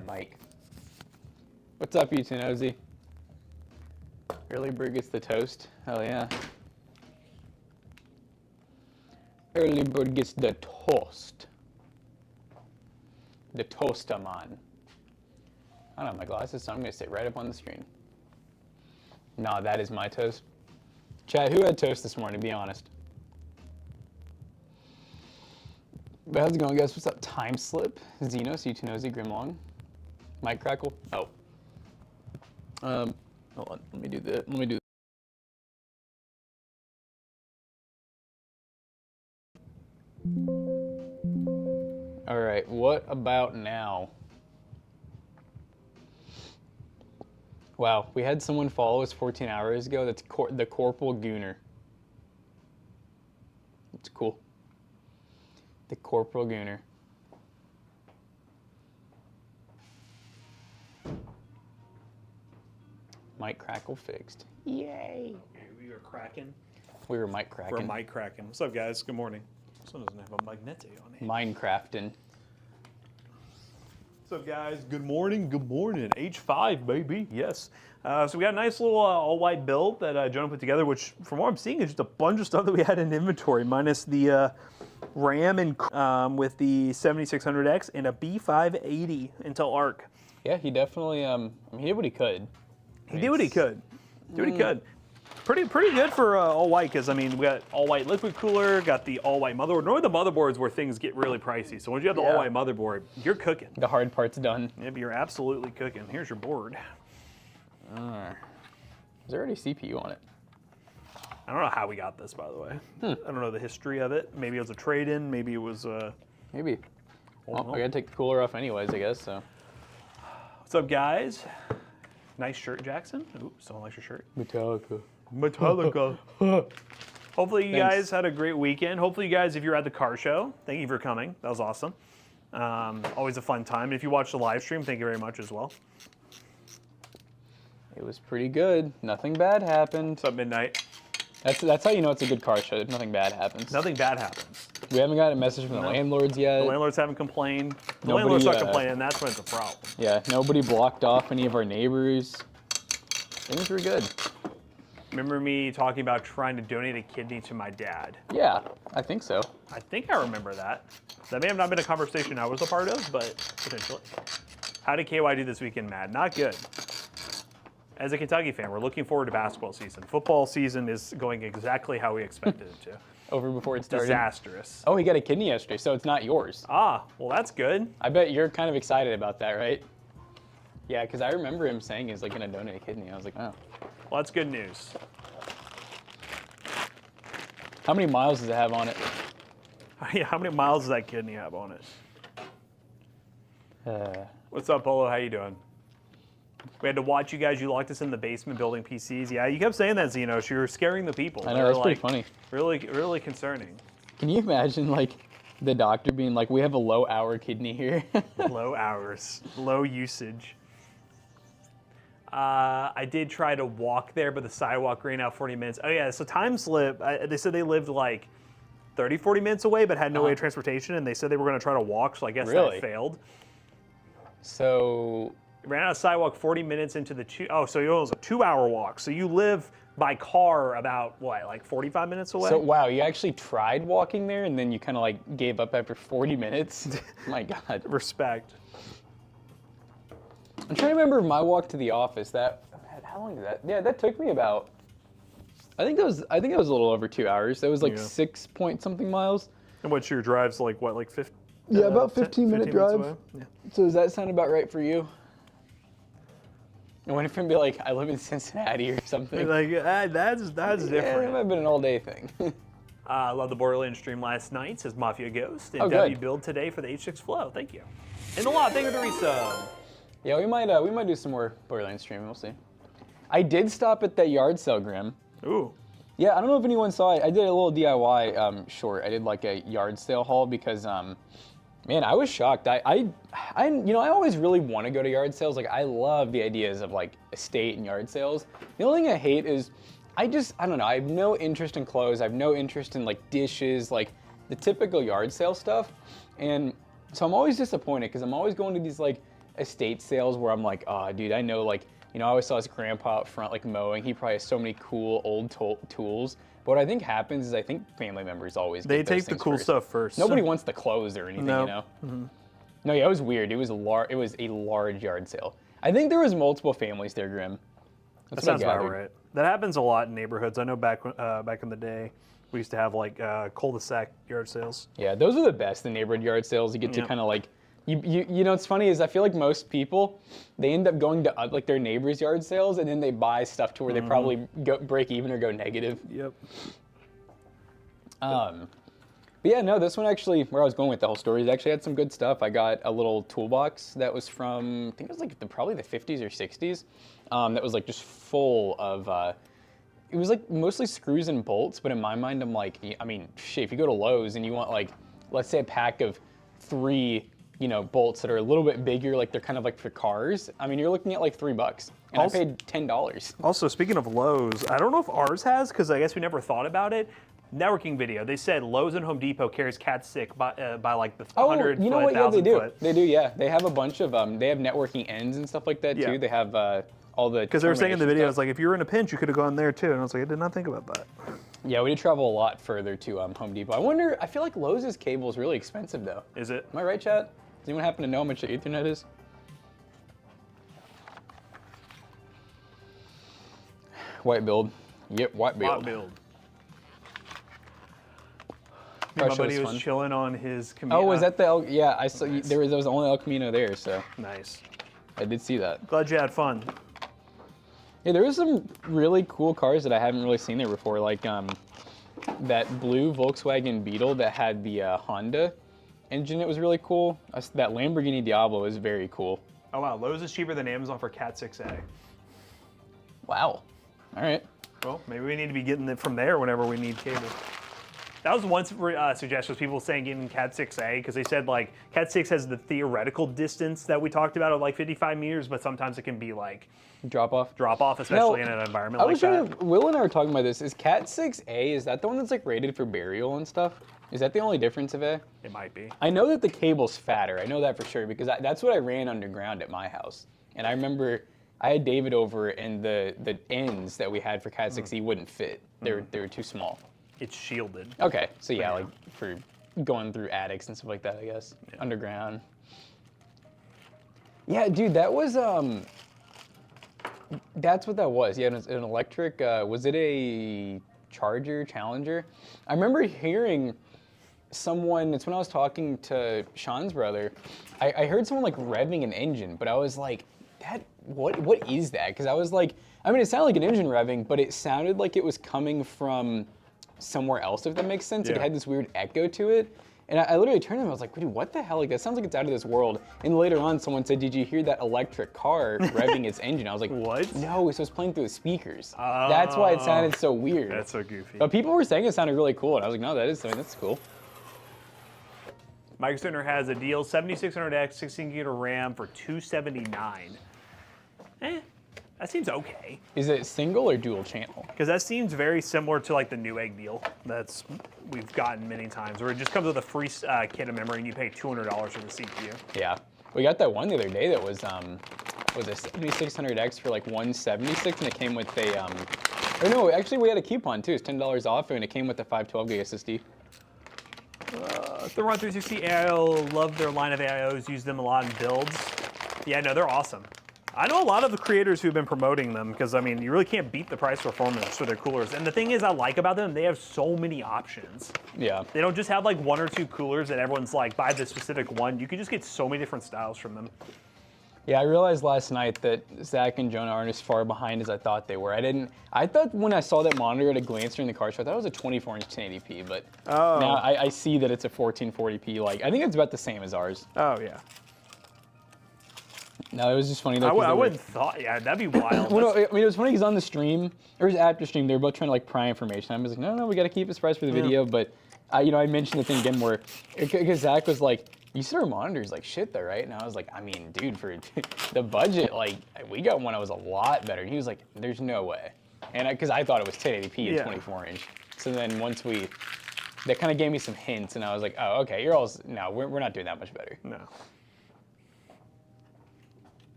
a mic. What's up, you Nosy? Early bird gets the toast. Hell yeah. Early bird gets the toast. The toastaman. I don't have my glasses, so I'm gonna sit right up on the screen. Nah, that is my toast. Chat, who had toast this morning? Be honest. But how's it going, guys? What's up? Time slip. Xenos, you Nosy, Grimlong. Mike Crackle. Oh. Hold on. Let me do that. All right. What about now? Wow, we had someone follow us 14 hours ago. That's the Corporal Gooner. It's cool. The Corporal Gooner. Mic Crackle fixed. Yay! We were cracking. We were mic cracking. We're mic cracking. What's up, guys? Good morning. This one doesn't have a magnetic on it. Minecrafting. What's up, guys? Good morning. Good morning. H5, baby. Yes. So we got a nice little all-white build that Jonah put together, which, from what I'm seeing, is just a bunch of stuff that we had in inventory, minus the RAM and with the 7600X and a B580 Intel Arc. Yeah, he definitely. He did what he could. He did what he could. Did what he could. Pretty good for all white, because I mean we got all white liquid cooler, got the all white motherboard. Normally the motherboards where things get really pricey. So once you have the all white motherboard, you're cooking. The hard part's done. Yep, you're absolutely cooking. Here's your board. Is there already CPU on it? I don't know how we got this, by the way. I don't know the history of it. Maybe it was a trade-in. Maybe it was. Maybe. Well, I gotta take the cooler off anyways, I guess. So. What's up, guys? Nice shirt, Jackson. Ooh, someone likes your shirt. Metallica. Metallica. Hopefully you guys had a great weekend. Hopefully you guys, if you're at the car show, thank you for coming. That was awesome. Always a fun time. And if you watched the live stream, thank you very much as well. It was pretty good. Nothing bad happened. What's up, Midnight? That's how you know it's a good car show. Nothing bad happens. Nothing bad happens. We haven't got a message from the landlords yet. The landlords haven't complained. The landlords start complaining, that's when it's a problem. Yeah, nobody blocked off any of our neighbors. Things were good. Remember me talking about trying to donate a kidney to my dad? Yeah, I think so. I think I remember that. That may have not been a conversation I was a part of, but potentially. How did KY do this weekend, Matt? Not good. As a Kentucky fan, we're looking forward to basketball season. Football season is going exactly how we expected it to. Over before it started. Disastrous. Oh, he got a kidney yesterday, so it's not yours. Ah, well that's good. I bet you're kind of excited about that, right? Yeah, because I remember him saying he's like gonna donate a kidney. I was like, oh. Well, that's good news. How many miles does it have on it? How many miles does that kidney have on it? What's up, Polo? How you doing? We had to watch you guys. You locked us in the basement building PCs. Yeah, you kept saying that, Xenos. You were scaring the people. I know, that's pretty funny. Really concerning. Can you imagine, like, the doctor being like, we have a low hour kidney here? Low hours. Low usage. I did try to walk there, but the sidewalk ran out 40 minutes. Oh, yeah, so time slip. They said they lived, like, 30, 40 minutes away, but had no way of transportation, and they said they were going to try to walk, so I guess that failed. So... Ran out of sidewalk 40 minutes into the so it was a 2-hour walk. So you live by car about, what, like 45 minutes away? So, wow, you actually tried walking there and then you kind of like gave up after 40 minutes? My God. Respect. I'm trying to remember my walk to the office. How long did that? Yeah, that took me about, I think it was a little over 2 hours. That was like 6 point something miles. And what's your drive's like, what, like 50? Yeah, about 15-minute drive. Yeah. So does that sound about right for you? I went from be like, I live in Cincinnati or something. Like, that's different. Yeah, it might have been an all-day thing. I love the Borderlands stream last night, says Mafia Ghost. And W build today for the H6 Flow. Thank you. And a lot, thank you for the resub. Yeah, we might do some more Borderlands stream. We'll see. I did stop at that yard sale, Grim. Ooh. Yeah, I don't know if anyone saw it. I did a little DIY short. I did like a yard sale haul because man, I was shocked. I always really want to go to yard sales. Like, I love the ideas of like estate and yard sales. The only thing I hate is I don't know. I have no interest in clothes. I have no interest in like dishes, like the typical yard sale stuff. And so I'm always disappointed because I'm always going to these like estate sales where I'm like, oh, dude, I know, like, I always saw his grandpa up front, like, mowing. He probably has so many cool old tools. But what I think happens is I think family members always They get those take the things cool first. stuff first. Nobody wants the clothes or anything, No. you know? No, yeah, it was weird. It was a large yard sale. I think there was multiple families there, Grim. That sounds about right. That happens a lot in neighborhoods. I know back in the day, we used to have like cul-de-sac yard sales. Yeah, those are the best, the neighborhood yard sales. You get to kind of like, you know, what's funny is I feel like most people, they end up going to like their neighbor's yard sales and then they buy stuff to where they probably break even or go negative. Yep. But yeah, no, this one actually, where I was going with the whole story, is actually had some good stuff. I got a little toolbox that was from, I think it was like probably the 50s or 60s, that was like just full of, it was like mostly screws and bolts, but in my mind, I'm like, I mean, shit, if you go to Lowe's and you want like, let's say a pack of 3, bolts that are a little bit bigger, like they're kind of like for cars, I mean, you're looking at like $3. And also, I paid $10. Also, speaking of Lowe's, I don't know if ours has, because I guess we never thought about it. Networking video. They said Lowe's and Home Depot carries Cat 6 by like the 100 foot, you know what? Yeah, they do. They do. Yeah, they have a bunch of they have networking ends and stuff like that too. They have all the. Because they were saying in the video, stuff. it's like if you were in a pinch, you could have gone there too. And I was like, I did not think about that. Yeah, we did travel a lot further to Home Depot. I wonder. I feel like Lowe's cable is really expensive though. Is it? Am I right, chat? Does anyone happen to know how much the Ethernet is? White build. Yep, white build. White build. My buddy was chilling on his Camino. Oh, was that the El? Yeah, I saw. Nice. There was only El Camino there, so. Nice. I did see that. Glad you had fun. Yeah, there was some really cool cars that I haven't really seen there before, like that blue Volkswagen Beetle that had the Honda engine. It was really cool. That Lamborghini Diablo is very cool. Oh wow, Lowe's is cheaper than Amazon for Cat 6A. Wow. All right. Well, maybe we need to be getting it from there whenever we need cable. That was one suggestion, was people saying getting Cat 6A, because they said like Cat 6 has the theoretical distance that we that of like 55 meters, but sometimes it can be like drop off, especially in an environment like that. Will and I were talking about this. Is Cat 6A, is that the one that's like rated for burial and stuff? Is that the only difference of it? It might be. I know that the cable's fatter. I know that for sure because that's what I ran underground at my house. And I remember I had David over and the ends that we had for Cat 6E wouldn't fit. They were too small. It's shielded. Okay, so yeah, like for going through attics and stuff like that, I guess. Yeah. Underground. Yeah, dude, that was that's what that was. Yeah, an electric. Was it a Charger Challenger? I remember hearing someone. It's when I was talking to Sean's brother. I heard someone like revving an engine, but I was like, that. What is that? Because I was like, I mean, it sounded like an engine revving, but it sounded like it was coming from somewhere else, if that makes sense. Yeah. It had this weird echo to it. And I literally turned to him, I was like, dude, what the hell? Like, that sounds like it's out of this world. And later on, someone said, did you hear that electric car revving its engine? I was like, what? No, so it's playing through the speakers. Oh, that's why it sounded so weird. That's so goofy. But people were saying it sounded really cool. And I was like, no, that's cool. Micro Center has a deal, 7600X, 16 gig of RAM for $279. That seems okay. Is it single or dual channel? Because that seems very similar to like the Newegg deal we've gotten many times, where it just comes with a free kit of memory and you pay $200 for the CPU. Yeah, we got that one the other day that was a 7600X for like $176, and it came with a or no, actually we had a coupon too. It's $10 off, and it came with a 512 gig SSD. The Run 360 AIO, love their line of AIOs, use them a lot in builds. Yeah, no, they're awesome. I know a lot of the creators who've been promoting them because, I mean, you really can't beat the price performance for their coolers. And the thing is I like about them, they have so many options. Yeah. They don't just have like 1 or 2 coolers that everyone's like, buy this specific one. You can just get so many different styles from them. Yeah, I realized last night that Zach and Jonah aren't as far behind as I thought they were. I thought when I saw that monitor at a glance during the car show, I thought it was a 24-inch 1080p, but now I see that it's a 1440p. Like, I think it's about the same as ours. Oh, yeah. No, it was just funny though. I wouldn't thought, yeah, that'd be wild. Well, no, I mean, it was funny because on the stream, or it was after stream, they were both trying to like pry information. I was like, no, we got to keep it surprise for the video. But, I mentioned the thing again where, because Zach was like, you said our monitor's like shit though, right? And I was like, I mean, dude, for the budget, like, we got one that was a lot better. And he was like, there's no way. And because I thought it was 1080p at 24-inch. So then once that kind of gave me some hints, and I was like, oh, okay, no, we're not doing that much better. No.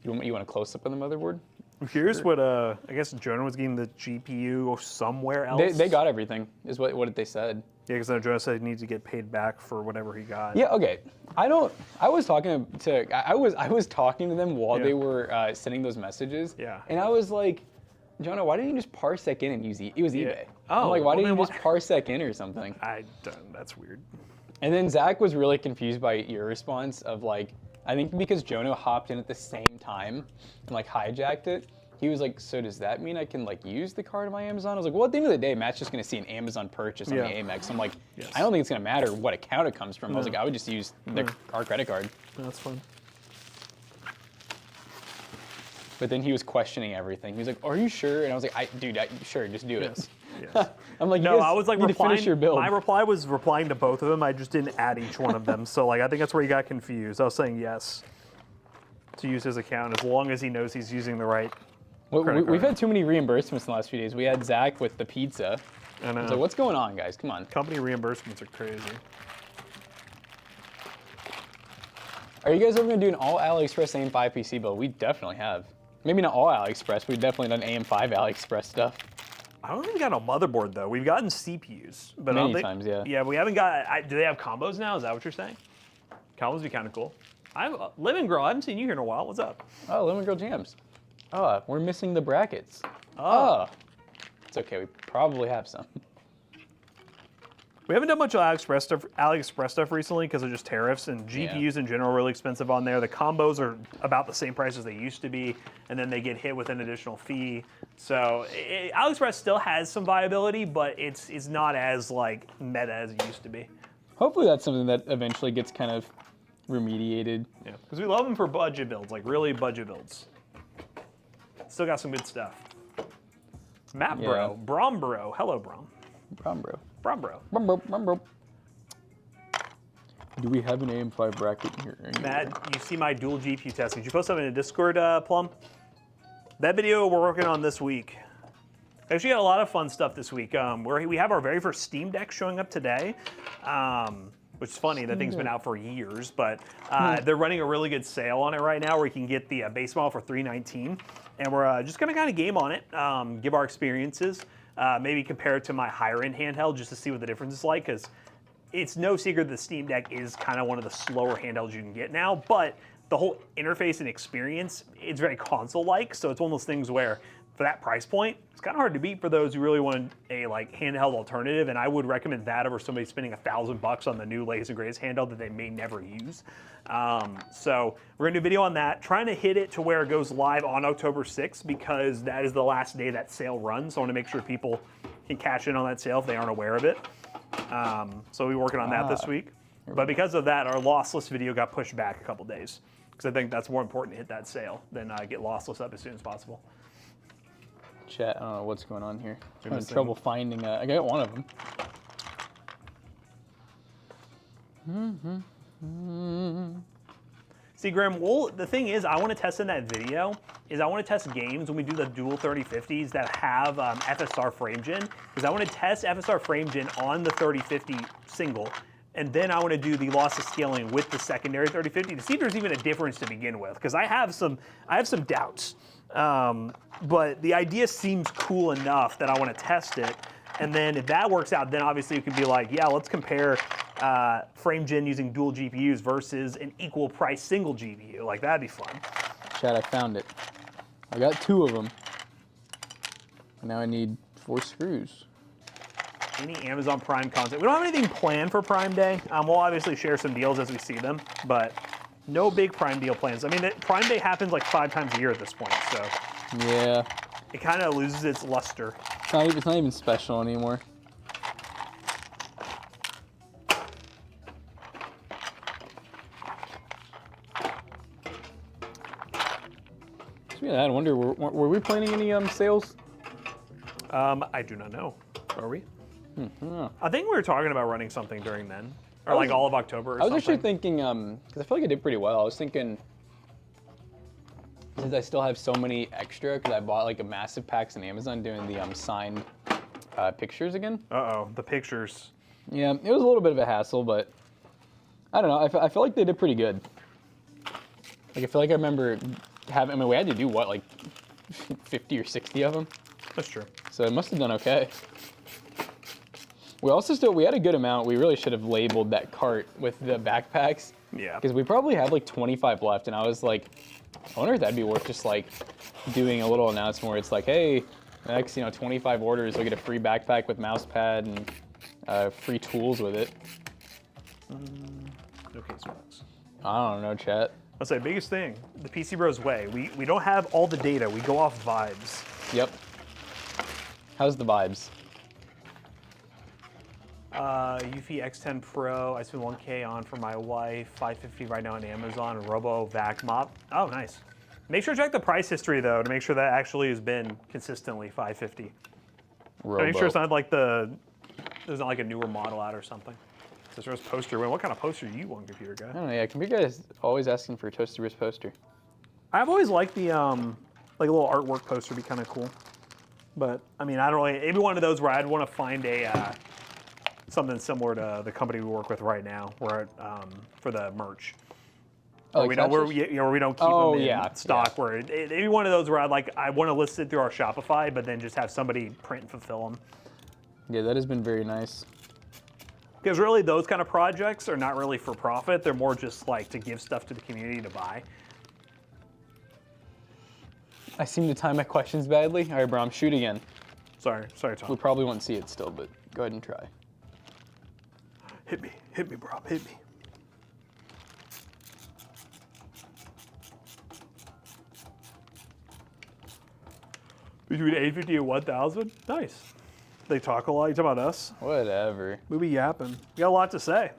You want a close up on the motherboard? I'm curious what I guess Jonah was getting the GPU somewhere else. They got everything, is what they said. Yeah, because Jonah said he needs to get paid back for whatever he got. Yeah, okay. I was talking to them while they were sending those messages. Yeah. And I was like, Jonah, why didn't you just parsec in and use it was eBay? Oh, I'm like, why well, didn't you then just parsec in or something? I don't. That's weird. And then Zach was really confused by your response of like, I think because Jonah hopped in at the same time and like hijacked it. He was like, so does that mean I can like use the card on my Amazon? I was like, well, at the end of the day, Matt's just gonna see an Amazon purchase on the Amex. I'm like, I don't think it's gonna matter what account it comes from. I was like, I would just use our credit card. That's fun. But then he was questioning everything. He was like, are you sure? And I was like, dude, sure, just do it. Yes. I'm like, no, I was like need to finish your build. My reply was replying to both of them. I just didn't add each one of them. So like, I think that's where he got confused. I was saying yes to use his account as long as he knows he's using the right. We've had too many reimbursements in the last few days. We had Zach with the pizza. I know. So what's going on, guys? Come on. Company reimbursements are crazy. Are you guys ever gonna do an all AliExpress AM5 PC build? We definitely have. Maybe not all AliExpress. We've definitely done AM5 AliExpress stuff. I don't think we got a motherboard though. We've gotten CPUs, but I don't think, times, yeah. Yeah, we haven't got. Do they have combos now? Is that what you're saying? Combos would be kind of cool. Lemon Girl, I haven't seen you here in a while. What's up? Oh, Lemon Girl Jams. Oh, we're missing the brackets. Oh. It's okay. We probably have some. We haven't done much AliExpress stuff recently because of just tariffs, and GPUs in general are really expensive on there. The combos are about the same price as they used to be, and then they get hit with an additional fee. So AliExpress still has some viability, but it's not as like meta as it used to be. Hopefully that's something that eventually gets kind of remediated. Yeah, because we love them for budget builds, like really budget builds. Still got some good stuff. Matt Bro, Brom Bro, hello Brom. Brom Bro. Brom Bro. Brom Bro, Brom Bro. Do we have an AM5 bracket here? Matt, you see my dual GPU test. Did you post something in Discord, Plum? That video we're working on this week. Actually got a lot of fun stuff this week. We have our very first Steam Deck showing up today. Which is funny, that thing's been out for years, but they're running a really good sale on it right now where you can get the base model for $319. And we're just gonna kind of game on it, give our experiences, maybe compare it to my higher end handheld just to see what the difference is like, because it's no secret the Steam Deck is kind of one of the slower handhelds you can get now, but the whole interface and experience, it's very console-like, so it's one of those things where for that price point, it's kind of hard to beat for those who really want a like handheld alternative, and I would recommend that over somebody spending $1,000 on the new latest and greatest handheld that they may never use. So we're gonna do a video on that, trying to hit it to where it goes live on October 6th because that is the last day that sale runs. So I want to make sure people can cash in on that sale if they aren't aware of it. So we'll be working on that this week. But because of that, our lossless video got pushed back a couple days because I think that's more important to hit that sale than get lossless up as soon as possible. Chat, I don't know what's going on here. I'm having trouble finding. I got one of them. See, Graham, the thing is, I want to test in that video is I want to test games when we do the dual 3050s that have FSR frame gen, because I want to test FSR frame gen on the 3050 single, and then I want to do the lossless scaling with the secondary 3050 to see if there's even a difference to begin with, because I have some doubts. But the idea seems cool enough that I want to test it. And then if that works out, then obviously you could be like, yeah, let's compare frame gen using dual GPUs versus an equal price single GPU. Like, that'd be fun. Chat, I found it. I got 2 of them. Now I need 4 screws. Any Amazon Prime content? We don't have anything planned for Prime Day. We'll obviously share some deals as we see them, but no big Prime deal plans. I mean, Prime Day happens like 5 times a year at this point, so. Yeah. It kind of loses its luster. It's not even special anymore. Speaking of that, I wonder, were we planning any sales? I do not know. Are we? I think we were talking about running something during then. Or like all of October or something. I was actually thinking, because I feel like I did pretty well, I was thinking, since I still have so many extra, because I bought like a massive packs on Amazon doing the signed pictures again. Uh-oh, the pictures. Yeah, it was a little bit of a hassle, but I don't know, I feel like they did pretty good. Like, I feel like I remember haven't. I mean, we had to do what, like 50 or 60 of them. That's true. So it must have done okay. We also we had a good amount. We really should have labeled that cart with the backpacks. Yeah. Because we probably had like 25 left, and I was like, I wonder if that'd be worth just like doing a little announcement where it's like, hey, the next 25 orders, you'll get a free backpack with mouse pad and free tools with it. No case box. I don't know, chat. I'll say biggest thing, the PCBros way. We don't have all the data. We go off vibes. Yep. How's the vibes? Eufy X10 Pro. I spent 1K on for my wife. 550 right now on Amazon. Robo Vac Mop. Oh, nice. Make sure to check the price history though to make sure that actually has been consistently 550. Robo. Make sure it's not like there's not like a newer model out or something. So there's poster win. What kind of poster do you want, computer guy? I don't know. Yeah, computer guy is always asking for a Toasty Wrist poster. I've always liked the like a little artwork poster would be kind of cool. But I mean, I don't really. Maybe one of those where I'd want to find a something similar to the company we work with right now, where for the merch. Oh, We don't where we don't keep them in stock. Yeah. Where it'd be one of those where I want to list it through our Shopify, but then just have somebody print and fulfill them. Yeah, that has been very nice. Because really, those kind of projects are not really for profit. They're more just like to give stuff to the community to buy. I seem to time my questions badly. All right, Brom, shoot again. Sorry, Tom. We probably won't see it still, but go ahead and try. Hit me, bro, hit me. Between 850 and 1,000? Nice. They talk a lot. You talk about us? Whatever. We be yapping. We got a lot to say.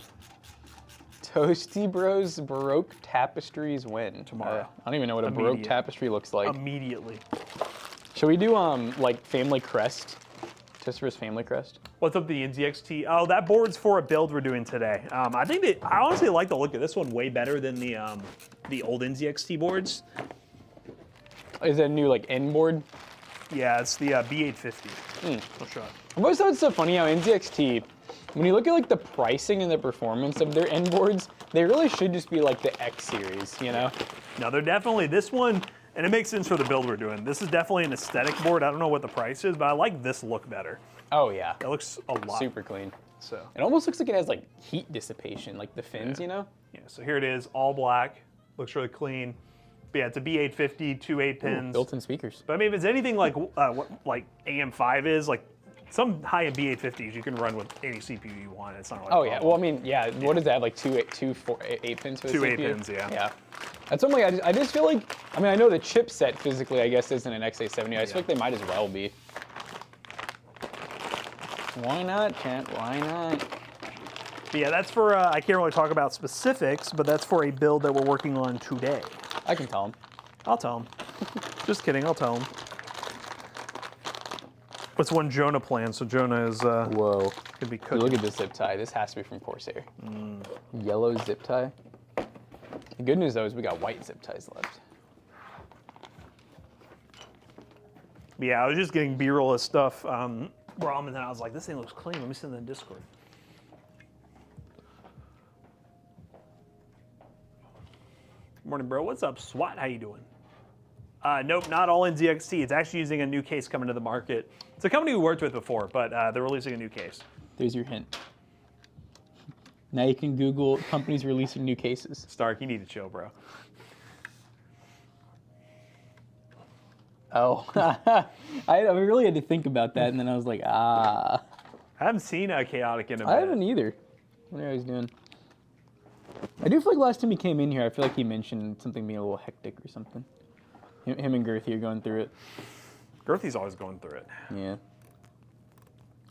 Toasty Bros Baroque tapestries win. Tomorrow. I don't even know what a Baroque tapestry looks like. Immediately. Should we do like family crest? Toasty Bros family crest? What's up, the NZXT? Oh, that board's for a build we're doing today. I honestly like the look of this one way better than the old NZXT boards. Is that a new like N board? Yeah, it's the B850. I'll show it. I've always thought it's so funny how NZXT, when you look at like the pricing and the performance of their N boards, they really should just be like the X series, you know? No, they're definitely, this one, and it makes sense for the build we're doing. This is definitely an aesthetic board. I don't know what the price is, but I like this look better. Oh yeah. It looks a lot. Super clean. So. It almost looks like it has like heat dissipation, like the fins, you know? Yeah, so here it is, all black. Looks really clean. But yeah, it's a B850, 2 8-pins. Built-in speakers. But I mean, if it's anything like what like AM5 is, like some high-end B850s, you can run with any CPU you want. It's not like oh yeah, well I mean, yeah. What does that have, like 2 8 pins for the Two CPU? 8-pins, yeah. Yeah. That's something I just feel like. I mean, I know the chipset physically, I guess, isn't an X870. I just feel like they might as well be. Why not, chat? Why not? But yeah, that's for. I can't really talk about specifics, but that's for a build that we're working on today. I can tell him. I'll tell him. Just kidding, I'll tell him. What's one Jonah plan? So Jonah is Whoa. gonna be Dude, cooking. look at this zip tie. This has to be from Corsair. Yellow zip tie. The good news though is we got white zip ties left. But yeah, I was just getting B-roll of stuff, Rom, and then I was like, this thing looks clean. Let me send it in Discord. Morning, bro. What's up, SWAT? How you doing? Nope, not all in ZXT. It's actually using a new case coming to the market. It's a company we worked with before, but they're releasing a new case. There's your hint. Now you can Google companies releasing new cases. Stark, you need to chill, bro. Oh, I really had to think about that, and then I was like, ah. I haven't seen Chaotic in a minute. I haven't either. I wonder how he's doing. I do feel like last time he came in here, I feel like he mentioned something being a little hectic or something. Him and Girthy are going through it. Girthy's always going through it. Yeah.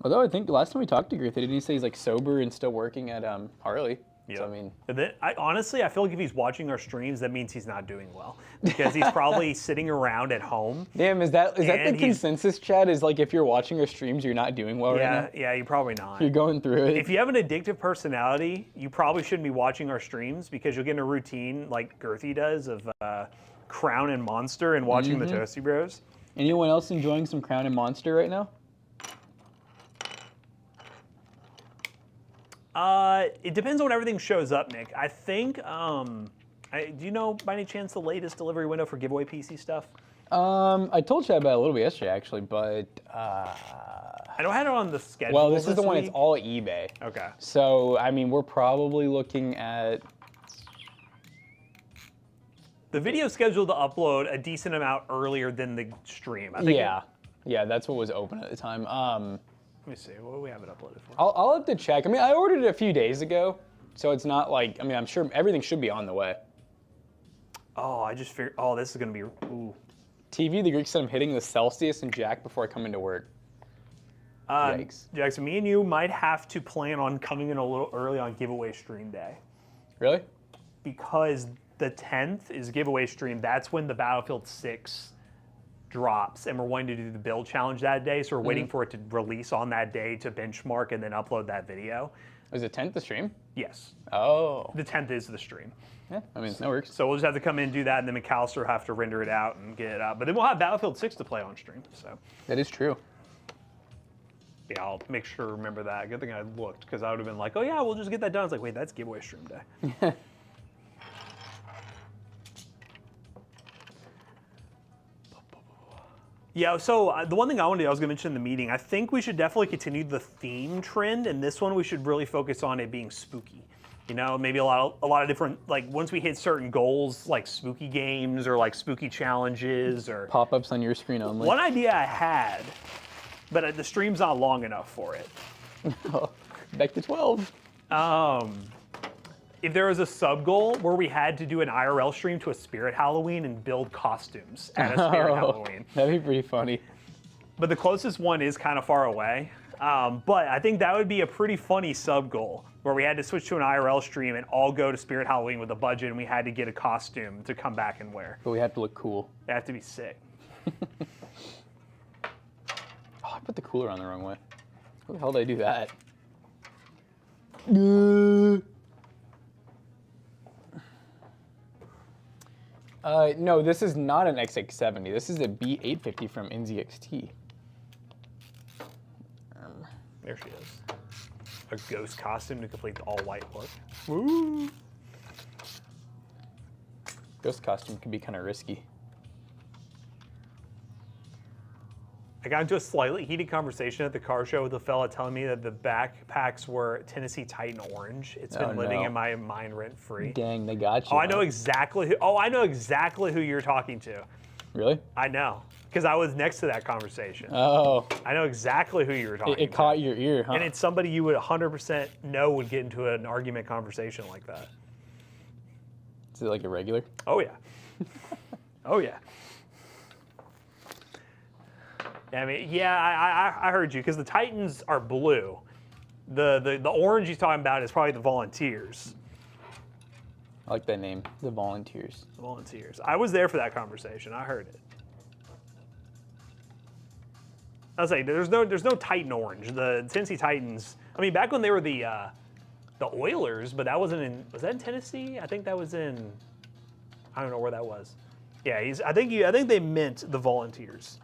Although I think last time we talked to Girthy, didn't he say he's like sober and still working at Harley? Yeah. So, I mean, honestly, I feel like if he's watching our streams, that means he's not doing well because he's probably sitting around at home. Damn, is that the consensus, Chad? Is like if you're watching our streams, you're not doing well right now? Yeah, you're probably not. You're going through it. If you have an addictive personality, you probably shouldn't be watching our streams because you'll get in a routine like Girthy does of Crown and Monster and watching the Toasty Bros. Anyone else enjoying some Crown and Monster right now? It depends on when everything shows up, Nick. I think Do you know by any chance the latest delivery window for giveaway PC stuff? I told you about it a little bit yesterday, actually, but I know I had it on the schedule. well, this is the one. week. It's all eBay. Okay. So I mean, we're probably looking at. The video scheduled to upload a decent amount earlier than the stream. I think Yeah, that's what was open at the time. Let me see. What do we have it uploaded for? I'll have to check. I mean, I ordered it a few days ago, so it's not like. I mean, I'm sure everything should be on the way. Oh, I just figured. Oh, this is gonna be. Ooh. TV, the Greek said I'm hitting the Celsius and Jack before I come into work. Yikes. Jackson, me and you might have to plan on coming in a little early on giveaway stream day. Really? Because the 10th is giveaway stream. That's when the Battlefield 6 drops, and we're wanting to do the build challenge that day, so we're waiting for it to release on that day to benchmark and then upload that video. Is it 10th the stream? Yes. Oh. The 10th is the stream. Yeah, I mean, that works. So we'll just have to come in and do that, and then McAllister will have to render it out and get it out. But then we'll have Battlefield 6 to play on stream. So That is true. yeah, I'll make sure to remember that. Good thing I looked, because I would have been like, oh yeah, we'll just get that done. It's like, wait, that's giveaway stream day. Yeah, so the one thing I was going to mention in the meeting, I think we should definitely continue the theme trend, and this one we should really focus on it being spooky. You know, maybe a lot of different, like once we hit certain goals, like spooky games or like spooky challenges or Pop-ups on your screen only. One idea I had, but the stream's not long enough for it. Back to 12. If there was a sub goal where we had to do an IRL stream to a Spirit Halloween and build costumes at a Spirit Halloween. That'd be pretty funny. But the closest one is kind of far away. But I think that would be a pretty funny sub goal where we had to switch to an IRL stream and all go to Spirit Halloween with a budget, and we had to get a costume to come back and wear. But we have to look cool. It have to be sick. Oh, I put the cooler on the wrong way. How the hell did I do that? No, this is not an XX70. This is a B850 from NZXT. There she is. A ghost costume to complete the all-white look. Woo! Ghost costume can be kind of risky. I got into a slightly heated conversation at the car show with a fella telling me that the backpacks were Tennessee Titan orange. It's been living in my mind rent-free. Dang, they got you. Oh, I know exactly who. Oh, I know exactly who you're talking to. Really? I know, because I was next to that conversation. Oh. I know exactly who you were talking to. It caught your ear, huh? And it's somebody you would 100% know would get into an argument conversation like that. Is it like a regular? Oh yeah. Oh yeah. I mean, yeah, I heard you, because the Titans are blue. The orange he's talking about is probably the Volunteers. I like that name, the Volunteers. The Volunteers. I was there for that conversation. I heard it. I was like, there's no Titan orange. The Tennessee Titans. I mean, back when they were the Oilers, but that wasn't in. Was that in Tennessee? I think that was in. I don't know where that was. Yeah, I think they meant the Volunteers.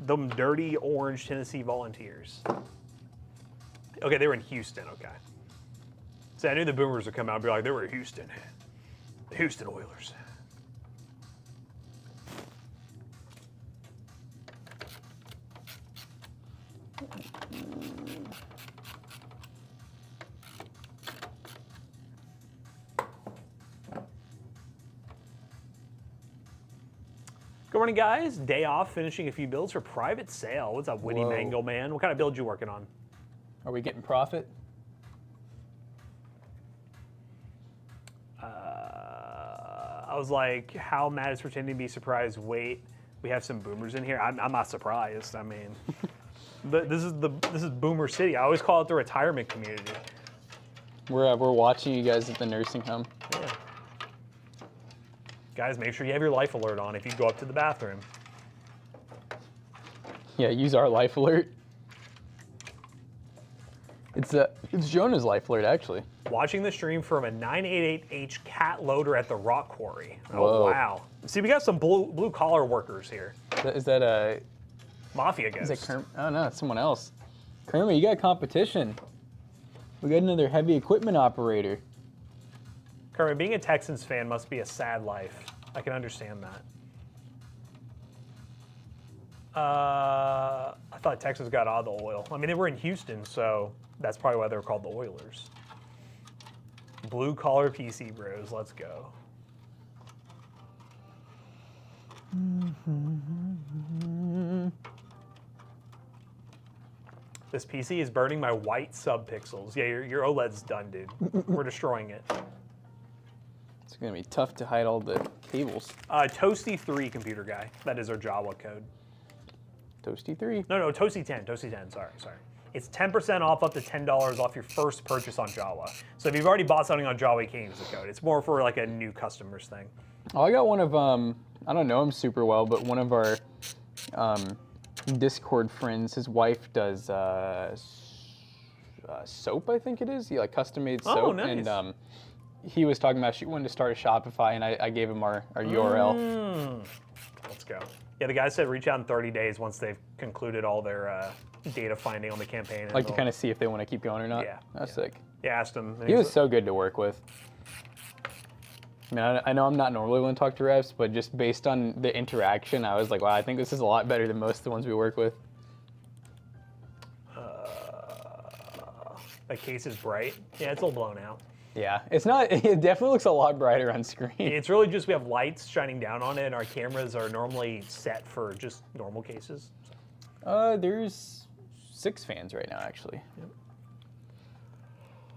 Them dirty orange Tennessee Volunteers. Okay, they were in Houston. Okay. See, I knew the Boomers would come out and be like, they were in Houston. The Houston Oilers. Good morning, guys. Day off, finishing a few builds for private sale. What's up, Witty Mango Man? What kind of build you working on? Are we getting profit? I was like, how Matt is pretending to be surprised. Wait, we have some boomers in here. I'm not surprised. I mean, this is Boomer City. I always call it the retirement community. We're watching you guys at the nursing home. Yeah. Guys, make sure you have your life alert on if you go up to the bathroom. Yeah, use our life alert. It's Jonah's life alert, actually. Watching the stream from a 988H cat loader at the rock quarry. Oh, Whoa. wow. See, we got some blue collar workers here. Is that a Mafia ghost. Is that Kermit? Oh no, it's someone else. Kermit, you got competition. We got another heavy equipment operator. Kermit, being a Texans fan must be a sad life. I can understand that. I thought Texas got all the oil. I mean, they were in Houston, so that's probably why they were called the Oilers. Blue collar PC bros, let's go. This PC is burning my white subpixels. Yeah, your OLED's done, dude. We're destroying it. It's gonna be tough to hide all the cables. Toasty3 computer guy. That is our Java code. Toasty 3. No, Toasty 10. Toasty 10. Sorry. It's 10% off up to $10 off your first purchase on Java. So if you've already bought something on Java, you can't use the code. It's more for like a new customers thing. Oh, I got one of I don't know him super well, but one of our Discord friends, his wife does soap, I think it is. He like custom made soap. Oh, nice. And he was talking about she wanted to start a Shopify, and I gave him our URL. Let's go. Yeah, the guy said reach out in 30 days once they've concluded all their data finding on the campaign. Like to kind of see if they want to keep going or not. Yeah. That's sick. Yeah, asked him. He was so good to work with. I mean, I know I'm not normally one to talk to reps, but just based on the interaction, I was like, wow, I think this is a lot better than most of the ones we work with. That case is bright. Yeah, it's all blown out. Yeah, it's not, it definitely looks a lot brighter on screen. It's really just we have lights shining down on it, and our cameras are normally set for just normal cases. So. There's 6 fans right now, actually. Yep.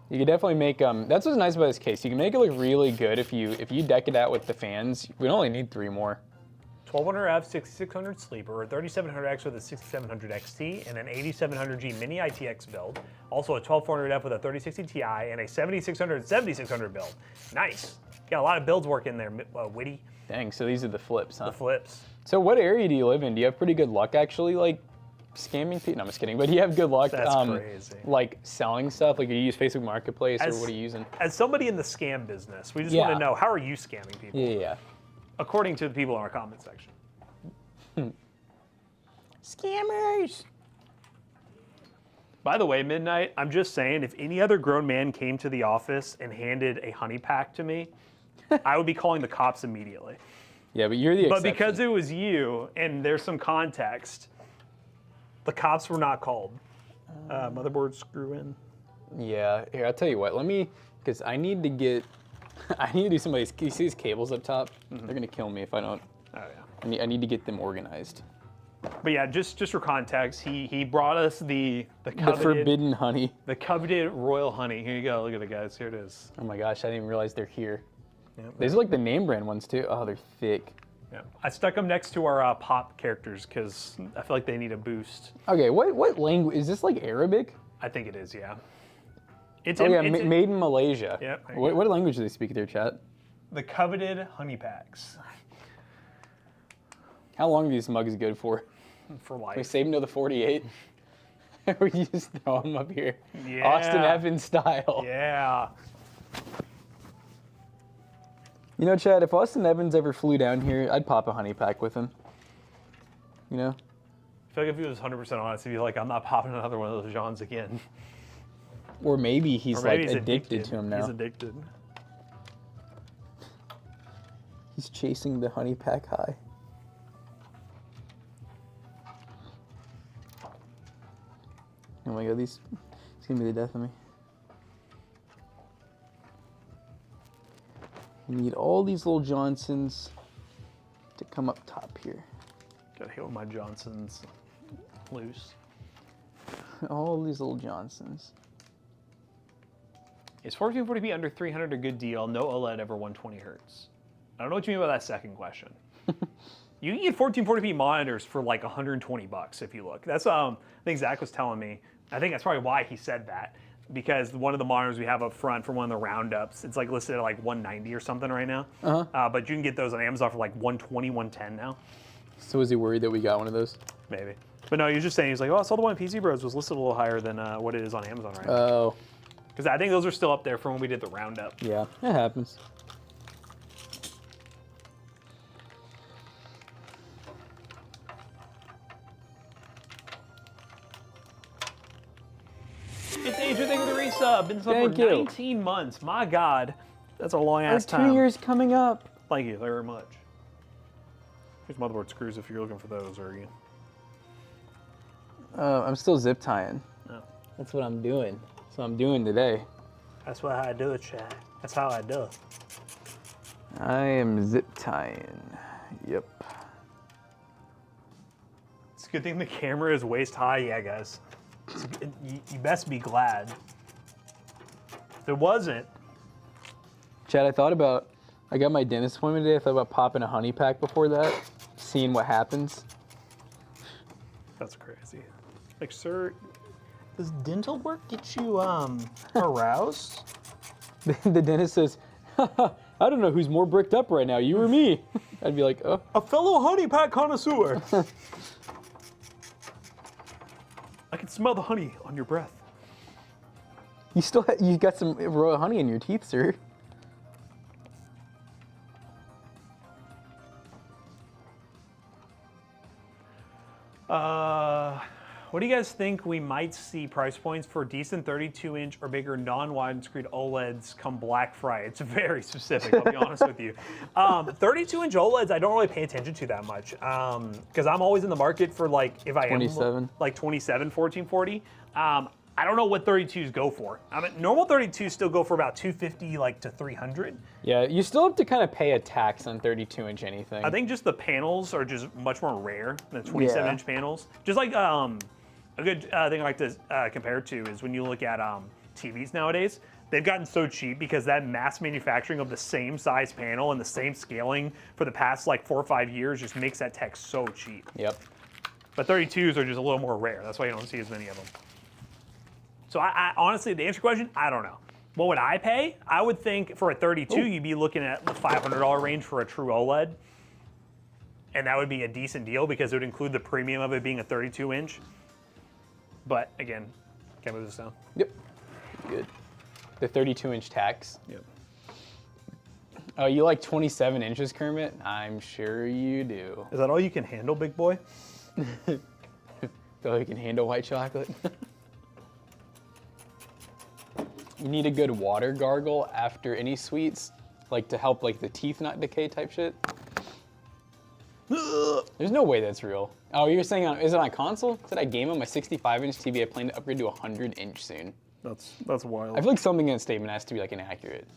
You can definitely make, that's what's nice about this case. You can make it look really good if you deck it out with the fans. We only need 3 more. 1200F, 6600 sleeper, a 3700X with a 6700 XT, and an 8700G mini ITX build. Also a 12400F with a 3060 Ti and a 7600 build. Nice. Got a lot of builds work in there, Witty. Dang, so these are the flips, huh? The flips. So what area do you live in? Do you have pretty good luck actually, like scamming people? No, I'm just kidding. But do you have good luck, That's crazy. like selling stuff? Like, do you use Facebook Marketplace or what are you using? As somebody in the scam business, we just want to know, how are you scamming people? Yeah. According to the people in our comment section. Scammers. By the way, Midnight, I'm just saying, if any other grown man came to the office and handed a honey pack to me, I would be calling the cops immediately. Yeah, but you're the exception. But because it was you, and there's some context, the cops were not called. Motherboard screw in. Yeah, here, I'll tell you what, let me, because I need to get, I need to do some of these, you see these cables up top? They're gonna kill me if I don't. Oh yeah. I need to get them organized. But yeah, just for context, he brought us the coveted, forbidden honey. The coveted royal honey. Here you go, look at it guys, here it is. Oh my gosh, I didn't even realize they're here. Yep. These are like the name brand ones too. Oh, they're thick. Yeah. I stuck them next to our pop characters because I feel like they need a boost. Okay, what language, is this like Arabic? I think it is, yeah. It's made in Malaysia. Yep. What language do they speak there, chat? The coveted honey packs. How long are these mugs good for? For life. We save them to the 48. We just throw them up here. Yeah. Austin Evans style. Yeah. You know, Chad, if Austin Evans ever flew down here, I'd pop a honey pack with him. You know? I feel like if he was 100% honest, he'd be like, I'm not popping another one of those Johns again. Or maybe he's addicted to him now. He's addicted. He's chasing the honey pack high. Oh my god, it's gonna be the death of me. You need all these little Johnsons to come up top here. Gotta hit with my Johnsons loose. All these little Johnsons. Is 1440p under 300 a good deal? No OLED ever 120 hertz. I don't know what you mean by that second question. You can get 1440p monitors for like 120 bucks if you look. That's I think Zach was telling me. I think that's probably why he said that. Because one of the monitors we have up front for one of the roundups, it's like listed at like 190 or something right now. But you can get those on Amazon for like 120, 110 now. So is he worried that we got one of those? Maybe. But no, he was just saying, he's like, oh, I saw the one at PCBros was listed a little higher than what it is on Amazon right now. Oh. Because I think those are still up there from when we did the roundup. Yeah, it happens. It's Adrian, thank you for the resub. Been sub for 19 months. My God. That's a long ass Our time. 2 years coming up. Thank you very much. Here's motherboard screws if you're looking for those, are you? I'm still zip tying. No. That's what I'm doing. That's what I'm doing today. That's what I do it, Chad. That's how I do it. I am zip tying. Yep. It's a good thing the camera is waist high, yeah, guys. You best be glad. If it wasn't. Chad, I got my dentist appointment today. I thought about popping a honey pack before that, seeing what happens. That's crazy. Like, sir, does dental work get you aroused? The dentist says, I don't know who's more bricked up right now, you or me. I'd be like, oh. A fellow honey pack connoisseur. I can smell the honey on your breath. You got some royal honey in your teeth, sir. What do you guys think we might see price points for decent 32-inch or bigger non-widescreen OLEDs come Black Friday? It's very specific, I'll be honest with you. 32-inch OLEDs, I don't really pay attention to that much because I'm always in the market for like, if I 27. am like 27, 1440. I don't know what 32s go for. I mean, normal 32s still go for about 250 like to 300. Yeah, you still have to kind of pay a tax on 32-inch anything. I think just the panels are just much more rare than 27-inch panels. Just like a good thing I like to compare it to is when you look at TVs nowadays, they've gotten so cheap because that mass manufacturing of the same size panel and the same scaling for the past like 4 or 5 years just makes that tech so cheap. Yep. But 32s are just a little more rare. That's why you don't see as many of them. So I honestly, to answer your question, I don't know. What would I pay? I would think for a 32, you'd be looking at the $500 range for a true OLED. And that would be a decent deal because it would include the premium of it being a 32-inch. But again, can't move this down. Yep. Good. The 32-inch tax. Yep. Oh, you like 27 inches, Kermit? I'm sure you do. Is that all you can handle, big boy? So you can handle white chocolate. You need a good water gargle after any sweets, like to help like the teeth not decay type shit. There's no way that's real. Oh, you're saying is it on console? Said I game on my 65-inch TV. I plan to upgrade to a 100-inch soon. That's wild. I feel like something in that statement has to be like inaccurate.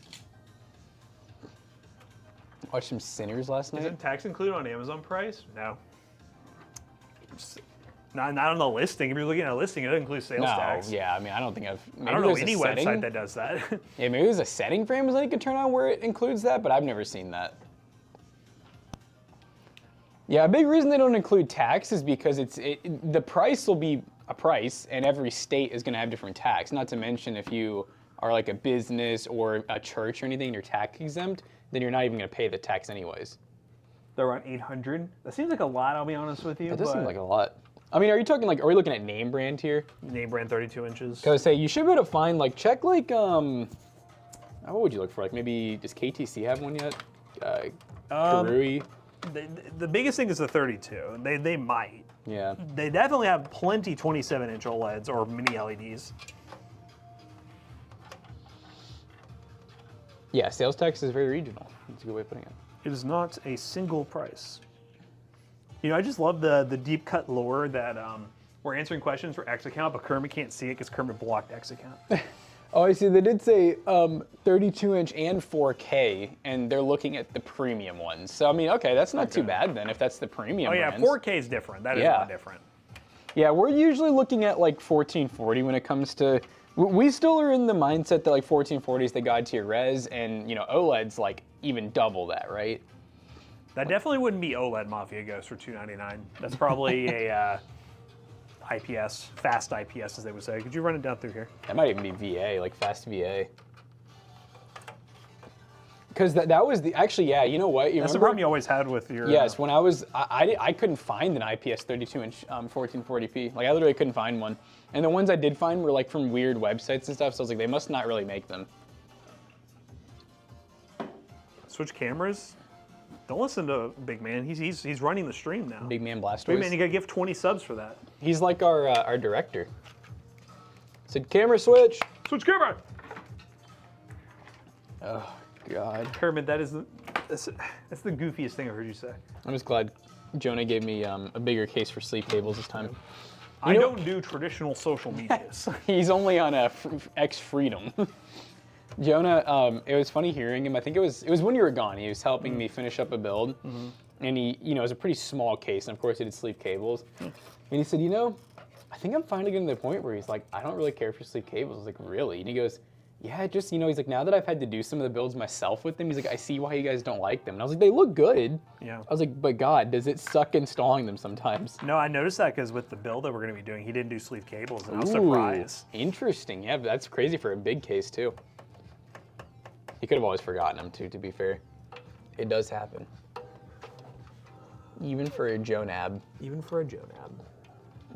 Watched some Sinners last night. Isn't tax included on Amazon price? No. Not on the listing. If you're looking at a listing, it includes sales tax. Yeah, I mean, I don't think I don't know any website that does that. Yeah, maybe there's a setting for Amazon you could turn on where it includes that, but I've never seen that. Yeah, a big reason they don't include tax is because the price will be a price, and every state is going to have different tax. Not to mention if you are like a business or a church or anything, you're tax exempt, then you're not even going to pay the tax anyways. They're around 800. That seems like a lot, I'll be honest with you. That does seem like a lot. I mean, are we looking at name brand here? Name brand 32 inches. Because say you should be able to find check what would you look for? Like maybe, does KTC have one yet? Karui? The biggest thing is the 32. They might. Yeah. They definitely have plenty 27-inch OLEDs or mini LEDs. Yeah, sales tax is very regional. That's a good way of putting it. It is not a single price. You know, I just love the deep cut lore that we're answering questions for X account, but Kermit can't see it because Kermit blocked X account. Oh, I see. They did say 32-inch and 4K, and they're looking at the premium ones. So, I mean, okay, that's not too bad then if that's the premium Oh, yeah, brands. 4K is different. That is a lot different. Yeah, we're usually looking at like 1440 when it comes to... We still are in the mindset that like 1440 is the god tier res, and, you know, OLED's like even double that, right? That definitely wouldn't be OLED Mafia Ghost for $299. That's probably a IPS, fast IPS as they would say. Could you run it down through here? That might even be VA, like fast VA. Because that was the, actually, yeah, you know what? That's the problem you always had with your... Yes, when I couldn't find an IPS 32-inch 1440p. Like, I literally couldn't find one. And the ones I did find were like from weird websites and stuff, so I was like, they must not really make them. Switch cameras? Don't listen to Big Man. He's running the stream now. Big Man Blastoise. Big Man, you gotta give 20 subs for that. He's like our director. Said camera switch. Switch camera! Oh God. Kermit, that's the goofiest thing I've heard you say. I'm just glad Jonah gave me a bigger case for sleep cables this time. I don't do traditional social medias. He's only on X Freedom. Jonah, it was funny hearing him. I think it was when you were gone. He was helping me finish up a build, and he, it was a pretty small case, and of course he did sleeve cables. And he said, I think I'm finally getting to the point where he's like, I don't really care for sleeve cables. I was like, really? And he goes, yeah, just, he's like, now that I've had to do some of the builds myself with them, he's like, I see why you guys don't like them. And I was like, they look good. Yeah. I was like, but God, does it suck installing them sometimes? No, I noticed that because with the build that we're going to be doing, he didn't do sleeve cables, and I was surprised. Interesting. Yeah, but that's crazy for a big case, too. He could have always forgotten them, too, to be fair. It does happen. Even for a Jonab. Even for a Jonab.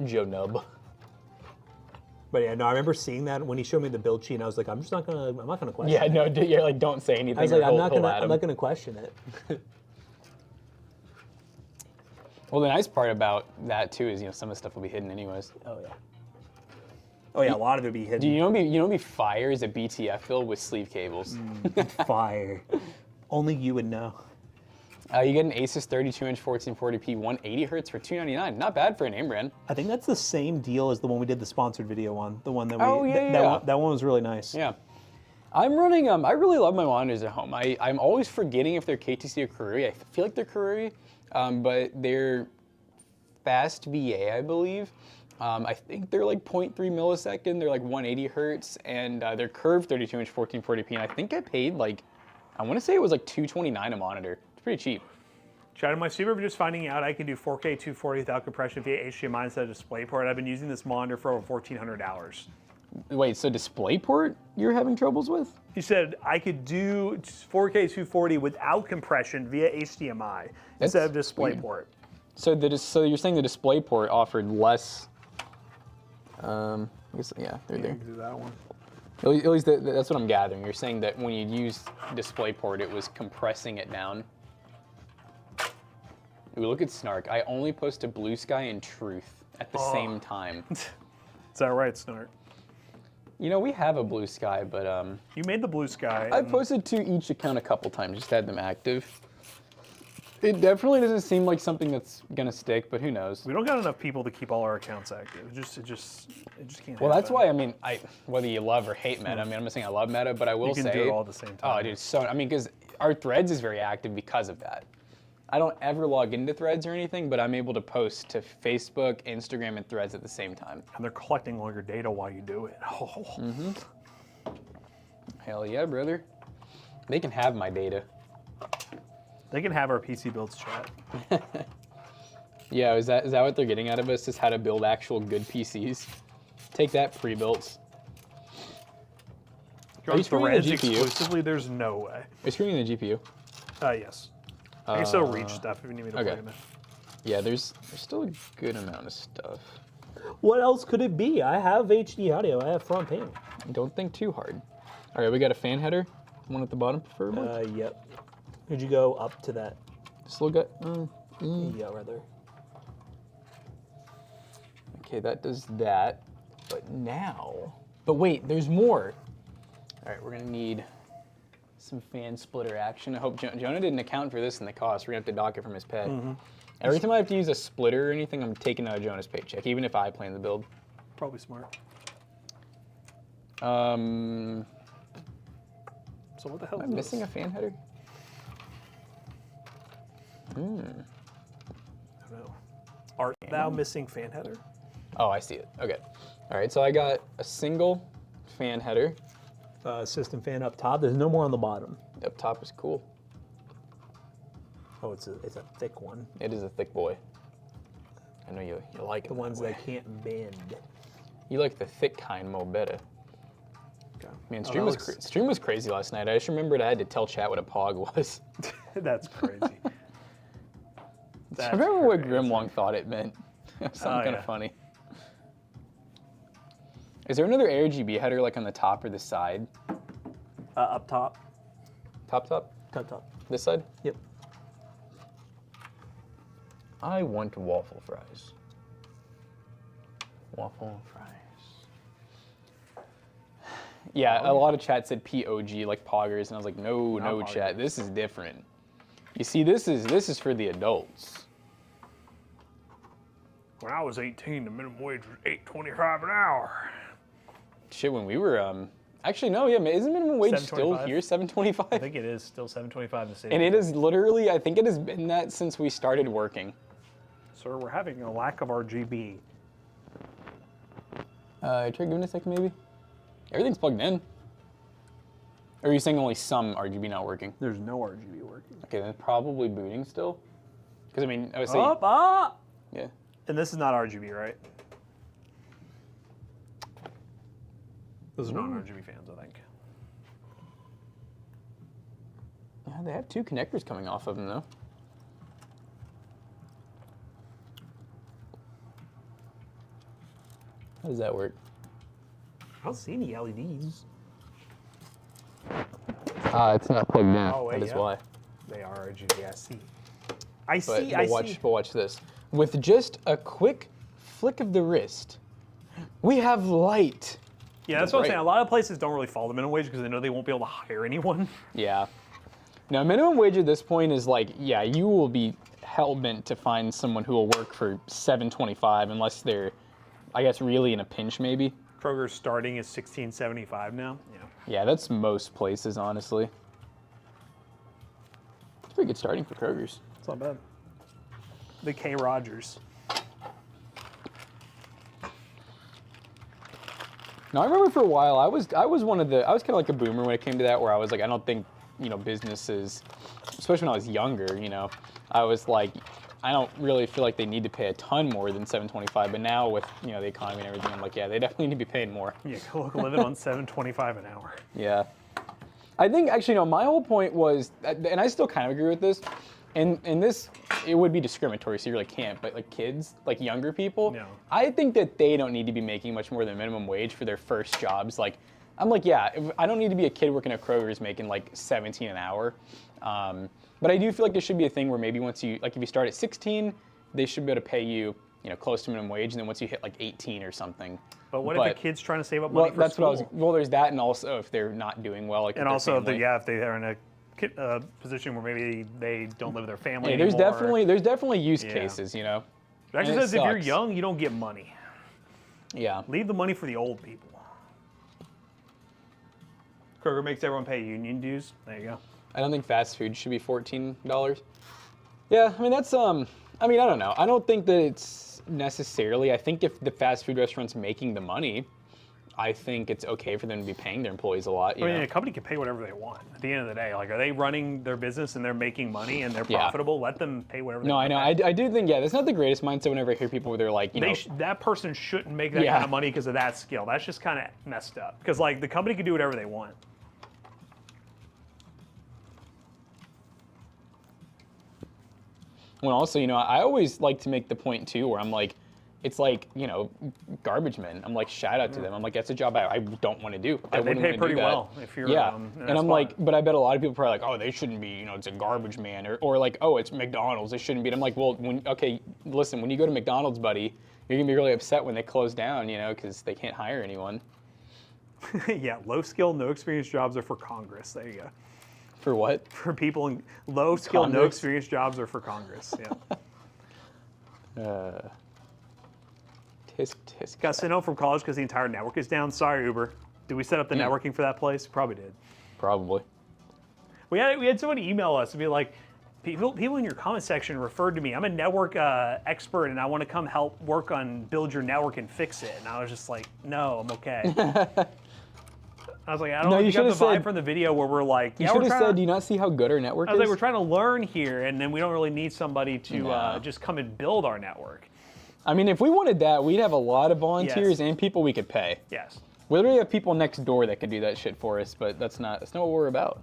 Jonub. But yeah, no, I remember seeing that when he showed me the build sheet, and I was like, I'm not gonna question. Yeah, no, you're like, don't say anything. I was like, I'm not gonna question it. Well, the nice part about that too is, some of the stuff will be hidden anyways. Oh yeah. Oh yeah, a lot of it will be hidden. Do you know be fire is a BTF build with sleeve cables? Fire. Only you would know. You get an Asus 32-inch 1440p 180 hertz for $299. Not bad for a name brand. I think that's the same deal as the one we did the sponsored video on. The one that we. Oh, yeah. That one was really nice. Yeah. I'm running, I really love my monitors at home. I'm always forgetting if they're KTC or Kurui. I feel like they're Kurui, but they're fast VA, I believe. I think they're like 0.3 millisecond. They're like 180 hertz, and they're curved 32-inch 1440p. And I think I paid I want to say it was like $229 a monitor. It's pretty cheap. Chad, my super just finding out I can do 4K 240 without compression via HDMI instead of DisplayPort. I've been using this monitor for over 1,400 hours. Wait, so DisplayPort you're having troubles with? He said I could do 4K 240 without compression via HDMI instead of DisplayPort. So you're saying the DisplayPort offered less? I guess yeah, they're there. Do that one. At least that's what I'm gathering. You're saying that when you use DisplayPort, it was compressing it down. Ooh, look at Snark. I only posted Blue Sky and Truth at the same time. Is that right, Snark? We have a Blue Sky, but You made the Blue Sky. I posted to each account a couple times, just had them active. It definitely doesn't seem like something that's gonna stick, but who knows? We don't got enough people to keep all our accounts active. It just can't. Well, that's happen. why whether you love or hate meta. I'm not saying I love meta, but I will say You can do it all at the same time. Oh, dude, because our Threads is very active because of that. I don't ever log into Threads or anything, but I'm able to post to Facebook, Instagram, and Threads at the same time. And they're collecting all your data while you do it. Oh. Hell yeah, brother. They can have my data. They can have our PC builds, chat. Yeah, is that what they're getting out of us? Is how to build actual good PCs? Take that, pre-built. Are you screwing the GPU? Exclusively, there's no way. Are you screwing the GPU? Yes. I can still reach stuff if you need me to plug in there. Yeah, there's still a good amount of stuff. What else could it be? I have HD audio. I have front panel. Don't think too hard. All right, we got a fan header. One at the bottom, preferably. Yep. Could you go up to that? Still got. Yeah, right there. Okay, that does that. But wait, there's more. All right, we're gonna need some fan splitter action. I hope Jonah didn't account for this in the cost. We're gonna have to dock it from his pay. Every time I have to use a splitter or anything, I'm taking out of Jonah's paycheck, even if I plan the build. Probably smart. So what the hell am I missing a fan header? I don't know. Art thou missing fan header? Oh, I see it. Okay. All right, so I got a single fan header. System fan up top. There's no more on the bottom. Up top is cool. Oh, it's a thick one. It is a thick boy. I know you like it. The ones that can't bend. You like the thick kind more better. Okay. Man, stream was crazy last night. I just remembered I had to tell chat what a pog was. That's crazy. I remember what Grimlong thought it meant. Something kind of funny. Is there another RGB header like on the top or the side? Up top. Top? Top top. This side? Yep. I want waffle fries. Waffle fries. Yeah, a lot of chat said POG, like poggers, and I was like, no, Not no, poggers. chat. This is different. You see, this is for the adults. When I was 18, the minimum wage was $8.25 an hour. Shit, when we were actually no, yeah, isn't minimum wage still $7.25? here? I $7.25? think it is still $7.25 in the city. And it is literally, I think it has been that since we started working. Sir, we're having a lack of RGB. Try giving it a second, maybe. Everything's plugged in. Or are you saying only some RGB not working? There's no RGB working. Okay, then probably booting still. Because I mean, I would say, Up! yeah. And this is not RGB, right? Those are non-RGB fans, I think. Yeah, they have two connectors coming off of them though. How does that work? I don't see any LEDs. It's not plugged in. Oh, wait, that is yeah. why. They are RGB, I see. I But, see, I watch, see. but watch this. With just a quick flick of the wrist, we have light. Yeah, that's what I'm Right. saying. A lot of places don't really follow the minimum wage because they know they won't be able to hire anyone. Yeah. Now, minimum wage at this point is like, yeah, you will be hell-bent to find someone who will work for $7.25 unless they're, I guess, really in a pinch maybe. Kroger's starting is $16.75 now. Yeah. Yeah, that's most places, honestly. It's pretty good starting for Kroger's. It's not bad. The K. Rogers. Now, I remember for a while, I was kind of like a boomer when it came to that, where I was like, I don't think, businesses, especially when I was younger, I was like, I don't really feel like they need to pay a ton more than $7.25. But now with, the economy and everything, I'm like, yeah, they definitely need to be paying more. Yeah, go look living on $7.25 an hour. Yeah. I think actually, my whole point was, and I still kind of agree with this, and this, it would be discriminatory, so you really can't, but like kids, like younger people, No. I think that they don't need to be making much more than minimum wage for their first jobs. Like, I'm like, yeah, I don't need to be a kid working at Kroger's making like 17 an hour. But I do feel like there should be a thing where maybe once you, like if you start at 16, they should be able to pay you, close to minimum wage, and then once you hit like 18 or something. But what if a kid's trying to save up money for that's school? what I was, well, there's that, and also if they're not doing well, like And with their also, family. if they are in a position where maybe they don't live with their family Yeah, anymore. there's definitely use Yeah. cases, It actually and it says if you're sucks. young, you don't get money. Yeah. Leave the money for the old people. Kroger makes everyone pay union dues. There you go. I don't think fast food should be $14. Yeah, I mean that's I don't know. I don't think that it's necessarily. I think if the fast food restaurant's making the money, I think it's okay for them to be paying their employees a lot. You I mean, know? a company can pay whatever they want. At the end of the day, like, are they running their business and they're making money and they're Yeah. profitable? Let them pay whatever they No, I want. know. I do think, yeah, that's not the greatest mindset whenever I hear people where they're like, That person shouldn't make that Yeah. kind of money because of that skill. That's just kind of messed up. Because, like, the company can do whatever they want. Well, also, I always like to make the point too, where I'm like, it's like, garbage men. I'm like, shout out to them. I'm like, that's a job I don't want to do. I They wouldn't pay wanna do pretty that. well if you're Yeah, in and that I'm spot. like, but I bet a lot of people are probably like, oh, they shouldn't be, it's a garbage man, or like, oh, it's McDonald's, they shouldn't be. And I'm like, well, okay, listen, when you go to McDonald's, buddy, you're gonna be really upset when they close down, because they can't hire anyone. yeah, low skill, no experience jobs are for Congress. There you go. For what? For people in low skill, no Congress? experience jobs are for Congress. Yeah. Tisk tisk. Got sent home from college because the entire network is down. Sorry, Uber. Did we set up the networking for that place? Probably did. Probably. We had someone email us and be like, people in your comment section referred to me. I'm a network expert and I want to come help work on build your network and fix it. And I was just like, no, I'm okay. I was like, I don't know if you got the should've vibe said- from the video where we're like, You yeah, should we're have trying said, to, do you not see how good our network I was is? like, we're trying to learn here, and then we don't really need somebody to No. just come and build our network. I mean, if we wanted that, we'd have a lot of volunteers Yes. and people we could pay. Yes. We literally have people next door that could do that shit for us, but that's not what we're about.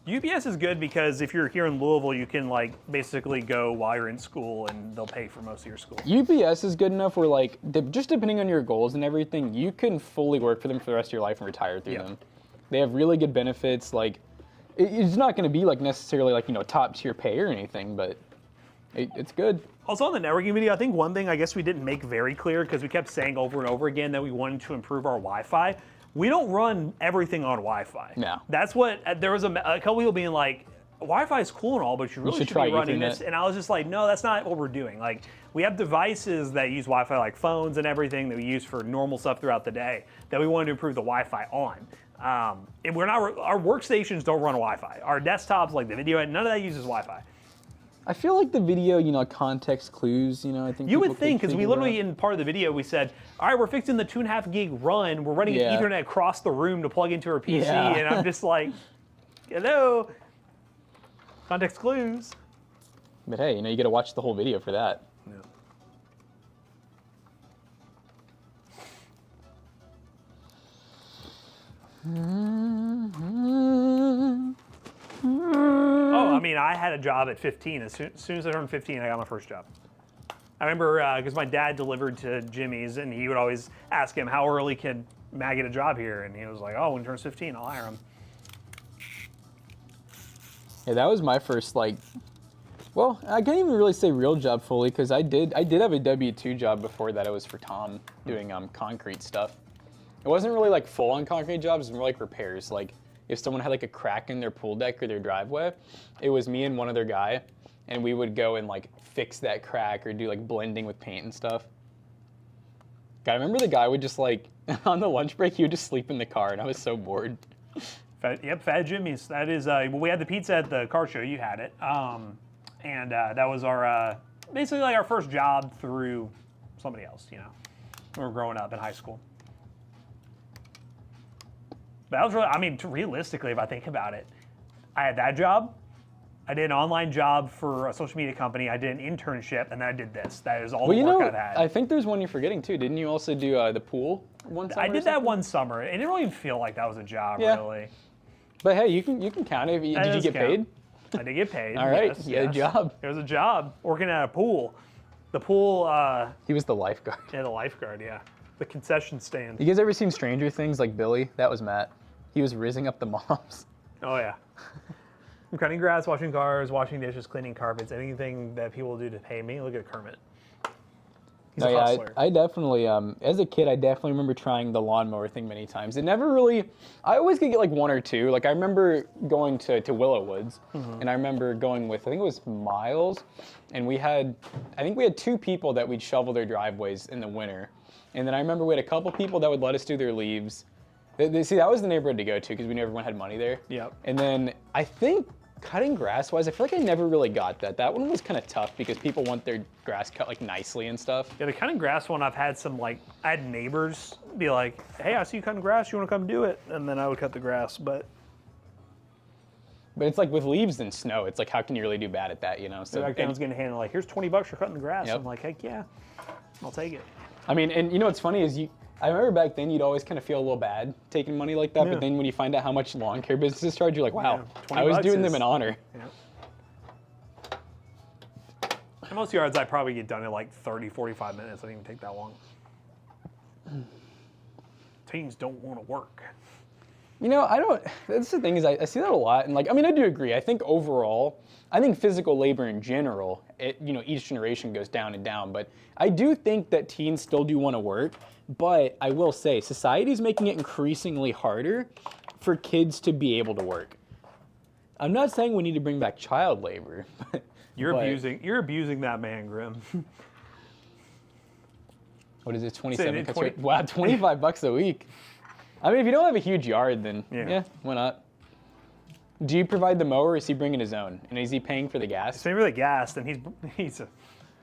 UPS is good because if you're here in Louisville, you can like basically go while you're in school, and they'll pay for most of your school. UPS is good enough where like, just depending on your goals and everything, you can fully work for them for the rest of your life and retire through Yeah. them. They have really good benefits. Like, it's not going to be like necessarily like, top tier pay or anything, but it's good. Also on the networking video, I think one thing I guess we didn't make very clear because we kept saying over and over again that we wanted to improve our Wi-Fi. we don't run everything on Wi-Fi. No. That's what, there was a couple people being like, Wi-Fi is cool and all, but you really should try be running Ethernet. this. And I was just like, no, that's not what we're doing. Like, we have devices that use Wi-Fi, like phones and everything that we use for normal stuff throughout the day, that we wanted to improve the Wi-Fi on. And we're not, our workstations don't run Wi-Fi. Our desktops, like the video, none of that uses Wi-Fi. I feel like the video, you know, context clues, you know, I think You people would think, could because we figure literally, out. in part of the video, we said, all right, we're fixing the 2.5 gig run. We're running Yeah. an Ethernet across the room to plug into our PC. Yeah. And I'm just like, hello. Context clues. But hey, you know, you got to watch the whole video for that. Yeah. Oh, I mean, I had a job at 15. As soon as I turned 15, I got my first job. I remember because my dad delivered to Jimmy's, and he would always ask him, how early can Matt get a job here? And he was like, oh, when he turns 15, I'll hire him. Yeah, that was my first, like, well, I can't even really say real job fully, because I did have a W-2 job before that. It was for Tom, doing concrete stuff. It wasn't really like full-on concrete jobs, it was more like repairs. Like, if someone had like a crack in their pool deck or their driveway, it was me and one other guy, and we would go and like fix that crack or do like blending with paint and stuff. God, I remember the guy would just like, on the lunch break, he would just sleep in the car, and I was so bored. Yep, Fat Jimmy's. That is, we had the pizza at the car show. You had it. And that was our, basically like our first job through somebody else, you know, when we were growing up in high school. But that was really, I mean, realistically, if I think about it, I had that job. I did an online job for a social media company. I did an internship, and then I did this. That is all Well, the you work know, I've had. I think there's one you're forgetting too. Didn't you also do the pool one summer? I or did that something? one summer. It didn't really feel like that was a job, Yeah. really. But hey, you can count it. Did you does get count. paid? I did get paid. All right, yes, you had a job. It was a job working at a pool. The pool, He was the lifeguard. yeah, the lifeguard, yeah. The concession stand. You guys ever seen Stranger Things, like Billy? That was Matt. He was rizzing up the moms. Oh, yeah. I'm cutting grass, washing cars, washing dishes, cleaning carpets, anything that people do to pay me. Look at Kermit. He's No, a yeah, hustler. I definitely, as a kid, I definitely remember trying the lawnmower thing many times. It never really, I always could get like one or two. Like I remember going to Willow Woods, and I remember going with, I think it was Miles, and I think we had two people that we'd shovel their driveways in the winter. And then I remember we had a couple people that would let us do their leaves. See, that was the neighborhood to go to because we knew everyone had money there. Yep. And then I think cutting grass-wise, I feel like I never really got that. That one was kind of tough because people want their grass cut like nicely and stuff. Yeah, the cutting grass one, I've had some I had neighbors be like, hey, I see you cutting grass, you want to come do it? And then I would cut the grass, but it's like with leaves and snow, it's like, how can you really do bad at that, you know? So, back then I was getting handed like, here's $20 for cutting the grass. Yep. I'm like, heck yeah, I'll take it. I mean, and you know what's funny is I remember back then you'd always kind of feel a little bad taking money like that, Yeah. but then when you find out how much lawn care businesses charge, you're like, wow, Yeah, I was $20 doing them is- in honor. Yeah. And most yards I probably get done in like 30, 45 minutes. I don't even take that long. Teens don't want to work. You know, that's the thing is I see that a lot, and like, I mean, I do agree. I think overall, I think physical labor in general, you know, each generation goes down and down, but I do think that teens still do want to work, but I will say, society's making it increasingly harder for kids to be able to work. I'm not saying we need to bring back child labor, but You're abusing that man, Grim. what is it, 27 Say, cuts 20 right? Wow, 25 bucks a week. I mean, if you don't have a huge yard, then yeah, why not? Do you provide the mower, or is he bringing his own? And is he paying for the gas? Maybe the gas, then he's a,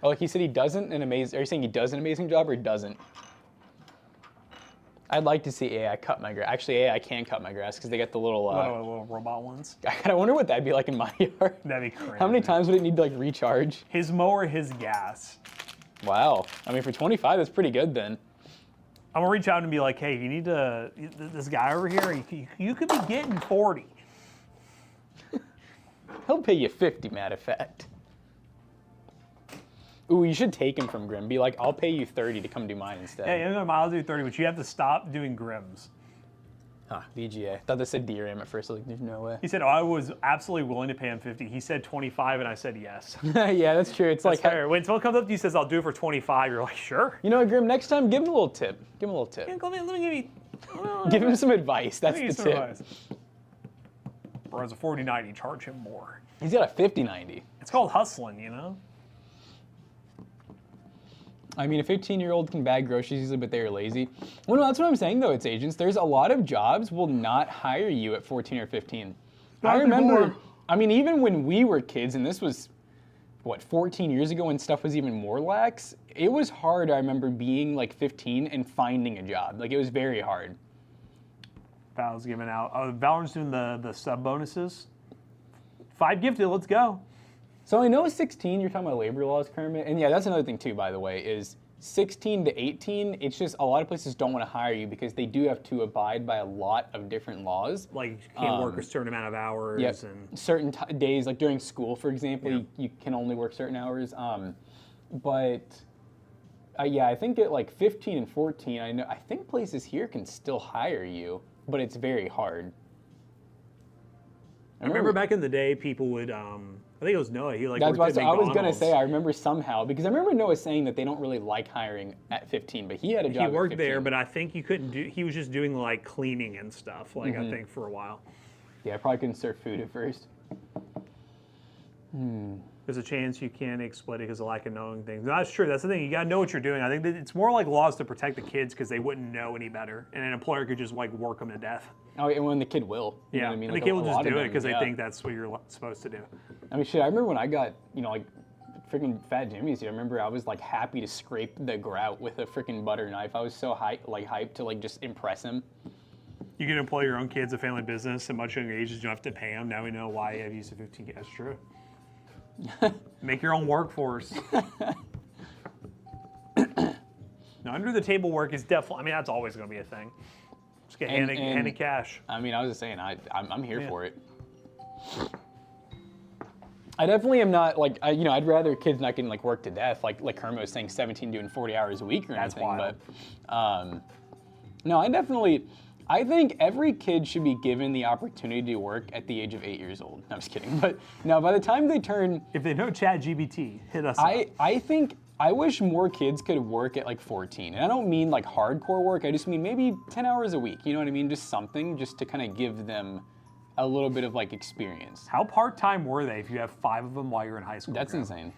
Oh, like he said he doesn't an amazing, are you saying he does an amazing job or doesn't? I'd like to see AI cut my grass. Actually, AI can cut my grass because they got the little, one of the little robot ones. I kind of wonder what that'd be like in my yard. That'd be crazy. How many times would it need to like recharge? His mower, his gas. Wow. I mean, for 25, that's pretty good then. I'm gonna reach out and be like, hey, you need to, this guy over here, you could be getting 40. He'll pay you 50, matter of fact. Ooh, you should take him from Grim. Be like, I'll pay you 30 to come do mine instead. Hey, I'll do 30, but you have to stop doing Grims. Huh, VGA. I thought they said DRAM at first. Like, there's no way. He said, oh, I was absolutely willing to pay him 50. He said 25, and I said yes. Yeah, that's true. It's That's like, fair. When someone comes up to you and says, I'll do it for 25, you're like, sure. you know what, Grim, next time, give him a little tip. Give him a little tip. Let me give you Give him some advice. That's the some tip. advice. Whereas a 4090, charge him more. He's got a 5090. It's called hustling, you know? I mean, a 15-year-old can bag groceries easily, but they are lazy. Well, no, that's what I'm saying, though, it's agents. There's a lot of jobs will not hire you at 14 or 15. I remember, I mean, even when we were kids, and this was, what, 14 years ago when stuff was even more lax, it was hard, I remember, being like 15 and finding a job. Like, it was very hard. Val's giving out. Oh, Valorant's doing the sub bonuses. 5 gifted, let's go. So I know 16, you're talking about labor laws, Kermit, and yeah, that's another thing too, by the way, is 16 to 18, it's just a lot of places don't want to hire you because they do have to abide by a lot of different laws. Like you can't work a certain amount of hours. Yep. And certain days, like during school, for example, you can only work certain hours. Yeah, I think at like 15 and 14, I think places here can still hire you, but it's very hard. I remember back in the day, people would, I think it was Noah, he like That's worked what at I was McDonald's. going to say, I remember somehow, because I remember Noah saying that they don't really like hiring at 15, but he had a job He worked at 15. there, but I think you couldn't do, he was just doing like cleaning and stuff, like I think for a while. Yeah, I probably couldn't serve food at first. There's a chance you can't exploit it because of lack of knowing things. No, that's true. That's the thing. You got to know what you're doing. I think that it's more like laws to protect the kids because they wouldn't know any better. And an employer could just like work them to death. Oh, and when the kid will. You know what I mean? And Like the kid will a just lot of do it them, because they yeah. think that's what you're supposed to do. I mean, shit, I remember when I got, like, freaking Fat Jimmy's here. I remember I was, like, happy to scrape the grout with a freaking butter knife. I was so hyped to, like, just impress him. You can employ your own kids, a family business, at much younger ages. You don't have to pay them. Now we know why you have used a 15K. That's true. Make your own workforce. Now, under the table work is definitely, I mean, that's always going to be a thing. Just get handed cash. I mean, I was just saying, I'm here for it. I definitely am not, like, I'd rather kids not getting, like, worked to death, like Kermit was saying, 17 doing 40 hours a week or That's anything. wild. But, no, I think every kid should be given the opportunity to work at the age of 8 years old. No, I'm just kidding. But no, by the time they turn... If they know ChatGPT, hit us up. I wish more kids could work at like 14. And I don't mean like hardcore work. I just mean maybe 10 hours a week. You know what I mean? Just something just to kind of give them a little bit of like experience. How part-time were they if you have 5 of them while you're in high school? That's insane.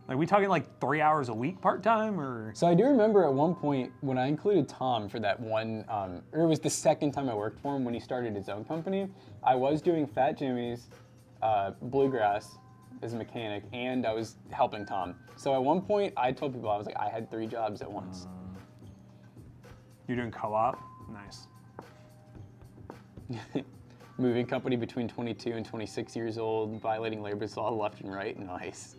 Like, we talking like 3 hours a week part-time or? So I do remember at one point when I included Tom for that one, or it was the second time I worked for him when he started his own company. I was doing Fat Jimmy's, Bluegrass as a mechanic, and I was helping Tom. So at one point I told people, I was like, I had 3 jobs at once. You're doing co-op? Nice. Moving company between 22 and 26 years old, violating labor law left and right. Nice.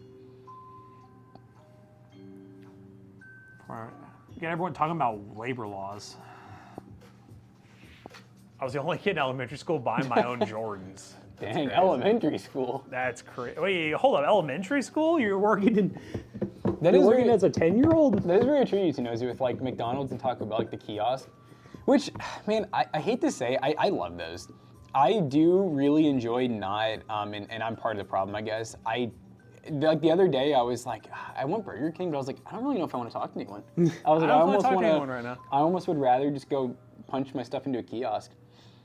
Get everyone talking about labor laws. I was the only kid in elementary school buying my own Jordans. Dang, elementary school. That's crazy. Wait, hold up, elementary school? You're working in... That You're is working very, as a 10-year-old? that is very true, you know, with like McDonald's and Taco Bell, like the kiosk. Which, man, I hate to say, I love those. I do really enjoy not, and I'm part of the problem, I guess. Like the other day, I was like, I want Burger King, but I was like, I don't really know if I want to talk to anyone. I was like, I don't want to talk to anyone right now. I almost would rather just go punch my stuff into a kiosk.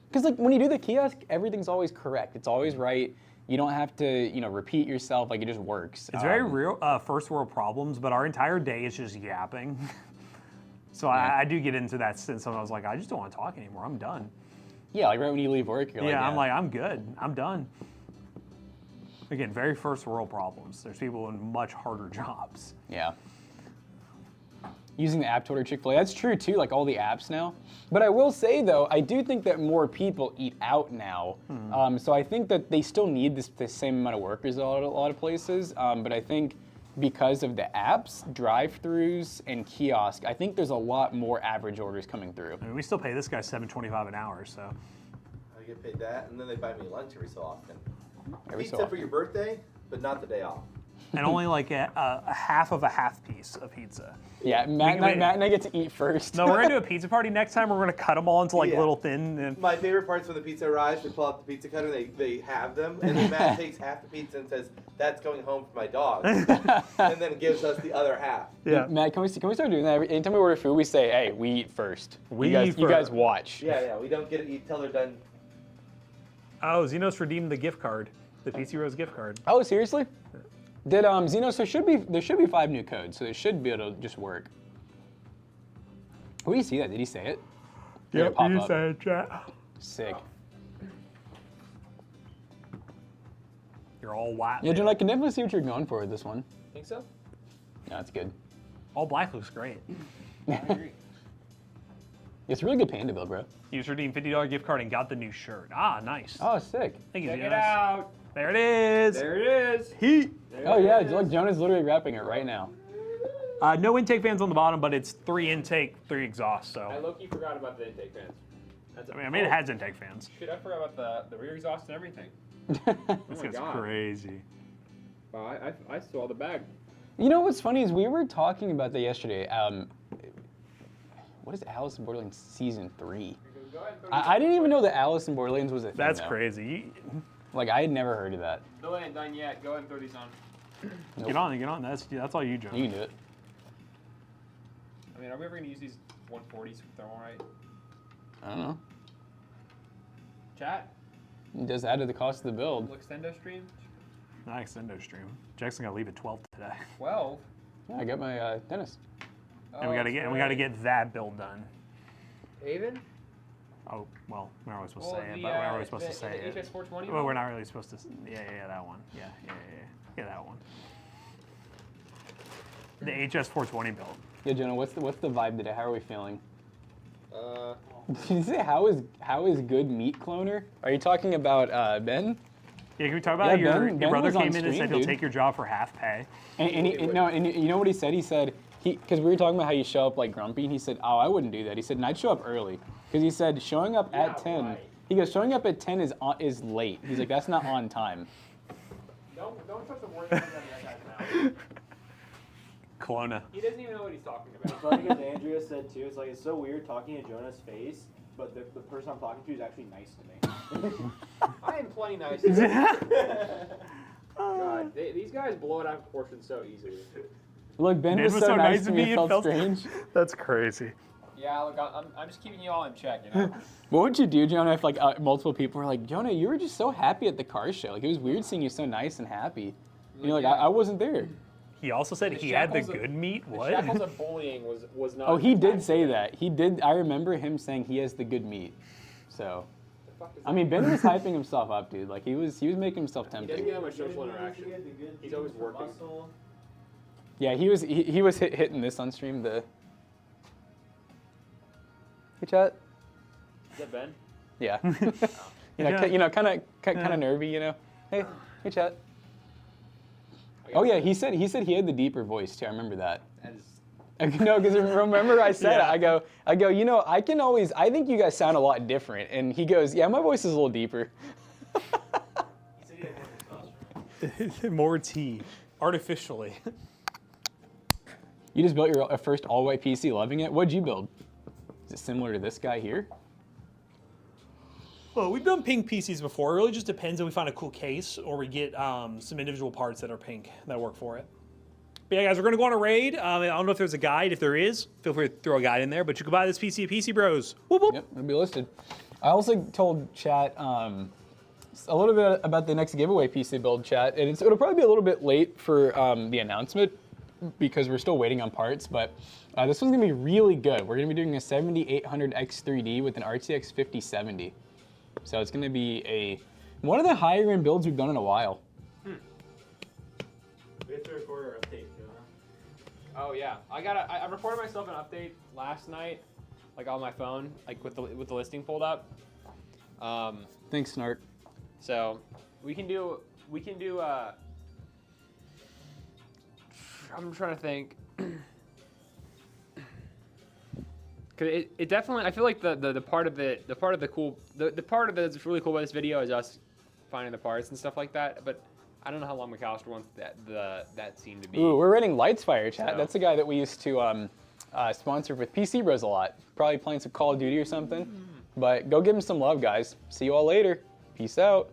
Because like when you do the kiosk, everything's always correct. It's always right. You don't have to, repeat yourself. Like it just works. It's very real, first world problems, but our entire day is just yapping. So Yeah. I do get into that sense. I was like, I just don't want to talk anymore. I'm done. Yeah, like right when you leave work, you're like, I'm like, I'm good. I'm done. Again, very first world problems. There's people in much harder jobs. Yeah. Using the app to order Chick-fil-A, that's true too, like all the apps now. But I will say though, I do think that more people eat out now. So I think that they still need the same amount of workers at a lot of places. But I think because of the apps, drive-thrus, and kiosk, I think there's a lot more average orders coming through. I mean, we still pay this guy $7.25 an hour, so. I get paid that, and then they buy me lunch every so often. Every so Pizza for often. your birthday, but not the day off. and only like a half of a half piece of pizza. Yeah, Matt and I get to eat first. No, we're gonna do a pizza party next time. We're gonna cut them all into like little thin. And... My favorite part's when the pizza arrives. They pull out the pizza cutter. They have them, and then Matt takes half the pizza and says, "That's going home for my dog," and then gives us the other half. Yeah. Matt, can we start doing that? Anytime we order food, we say, "Hey, we eat first. You guys watch." Yeah. We don't get to eat till they're done. Oh, Xenos redeemed the gift card, the PCBros gift card. Oh, seriously? Did Xenos? There should be 5 new codes, so it should be able to just work. Where did you see that? Did he say it? Did it pop up? said chat. Sick. You're all white. Yeah, John, I can definitely see what you're going for with this one. Think so? No, that's good. All black looks great. I agree. It's a really good panda build, bro. You just redeemed $50 gift card and got the new shirt. Ah, nice. Oh, sick. Thank you, Check Xenos. it out. There it is. There it is. Heat. Oh yeah, look, Jonah's literally wrapping it right now. No intake fans on the bottom, but it's 3 intake, 3 exhaust. I So low-key forgot about the intake fans. I mean, it has intake fans. Shit, I forgot about the rear exhaust and everything. This my guy's God. crazy. Wow, I saw the bag. You know what's funny is we were talking about that yesterday. What is Alice in Borderlands Season 3? Go ahead and throw I didn't even know that Alice in Borderlands was a thing. That's though. crazy. Like, I had never heard of that. No, it ain't done yet. Go ahead and throw these on. Nope. Get on. That's all you, Joe. You can do it. I mean, are we ever going to use these 140s for thermalite? I don't know. Chat? It does add to the cost of the build. Little extendo stream? Not extendo stream. Jackson got to leave at 12 today, 12? Yeah, I got my dentist. and we gotta get that build done. Haven? Oh well, we're not really supposed to say it, but we're really supposed to say it. HS420? Well, we're not really supposed to. Yeah, that one. Yeah, that one. The HS420 build. Yeah, Jonah, what's the vibe today? How are we feeling? Uh, Did you say how is good meat cloner? Are you talking about Ben? Yeah, can we talk about Yeah, your Ben brother was on came in and stream, said he'll dude. take your job for half pay? And you know what he said? He said because we were talking about how you show up like grumpy, and he said, "Oh, I wouldn't do that." He said, "And I'd show up early," because he said showing up at 10. right. He goes, showing up at 10 is late. He's like, that's not on time. don't put the words in that guy's mouth. Kelowna. He doesn't even know what he's talking about. Funny as Andrea said too, it's like it's so weird talking to Jonah's face, but the person I'm talking to is actually nice to me. I am plenty nice. to him. God, these guys blow it out of proportion so easily. Look, Ben was so nice to me, it felt strange. That's crazy. Yeah, look, I'm just keeping you all in check, you know? What would you do, Jonah, if like multiple people were like, Jonah, you were just so happy at the car show. Like, it was weird seeing you so nice and happy. And you're like, Yeah. I wasn't there. He also said The he had the shackles of- good meat. The What? shackles of bullying was not. Oh, he did say that. He did. I remember him saying he has the good meat. So, The fuck is I mean, Ben was hyping himself up, dude. Like, he was making himself he doesn't tempting. get much social interaction. He's always working. Yeah, he was hitting this on stream. The hey, chat. Is that Ben? Yeah. Yeah. Kind of nervy, you know. Hey, chat. Oh yeah, he said he had the deeper voice too. I remember that. That is, No, because remember I said Yeah. it. I go. You know, I think you guys sound a lot different. And he goes, yeah, my voice is a little deeper. More tea, artificially. You just built your first all-white PC, loving it. What'd you build? Is it similar to this guy here? Well, we've done pink PCs before. It really just depends if we find a cool case or we get some individual parts that are pink that work for it. But yeah, guys, we're going to go on a raid. I don't know if there's a guide. If there is, feel free to throw a guide in there. But you can buy this PC at PCBros. Whoop, whoop. Yep, it'll be listed. I also told chat a little bit about the next giveaway PC build, chat, and it'll probably be a little bit late for the announcement because we're still waiting on parts, but this one's gonna be really good. We're gonna be doing a 7800 X3D with an RTX 5070. So it's gonna be one of the higher end builds we've done in a while. We have to record our update, Jonah. oh yeah, I recorded myself an update last night, like on my phone, like with the listing pulled up. Thanks, Snart. So we can do. I'm trying to think. Cause it definitely. I feel like the part of the part of the cool the part of it that's really cool about this video is us finding the parts and stuff like that. But I don't know how long McAllister wants that scene to be. Ooh, we're running Lights Fire chat. So- That's the guy that we used to sponsor with PCBros a lot. Probably playing some Call of Duty or something. But go give him some love, guys. See you all later. Peace out.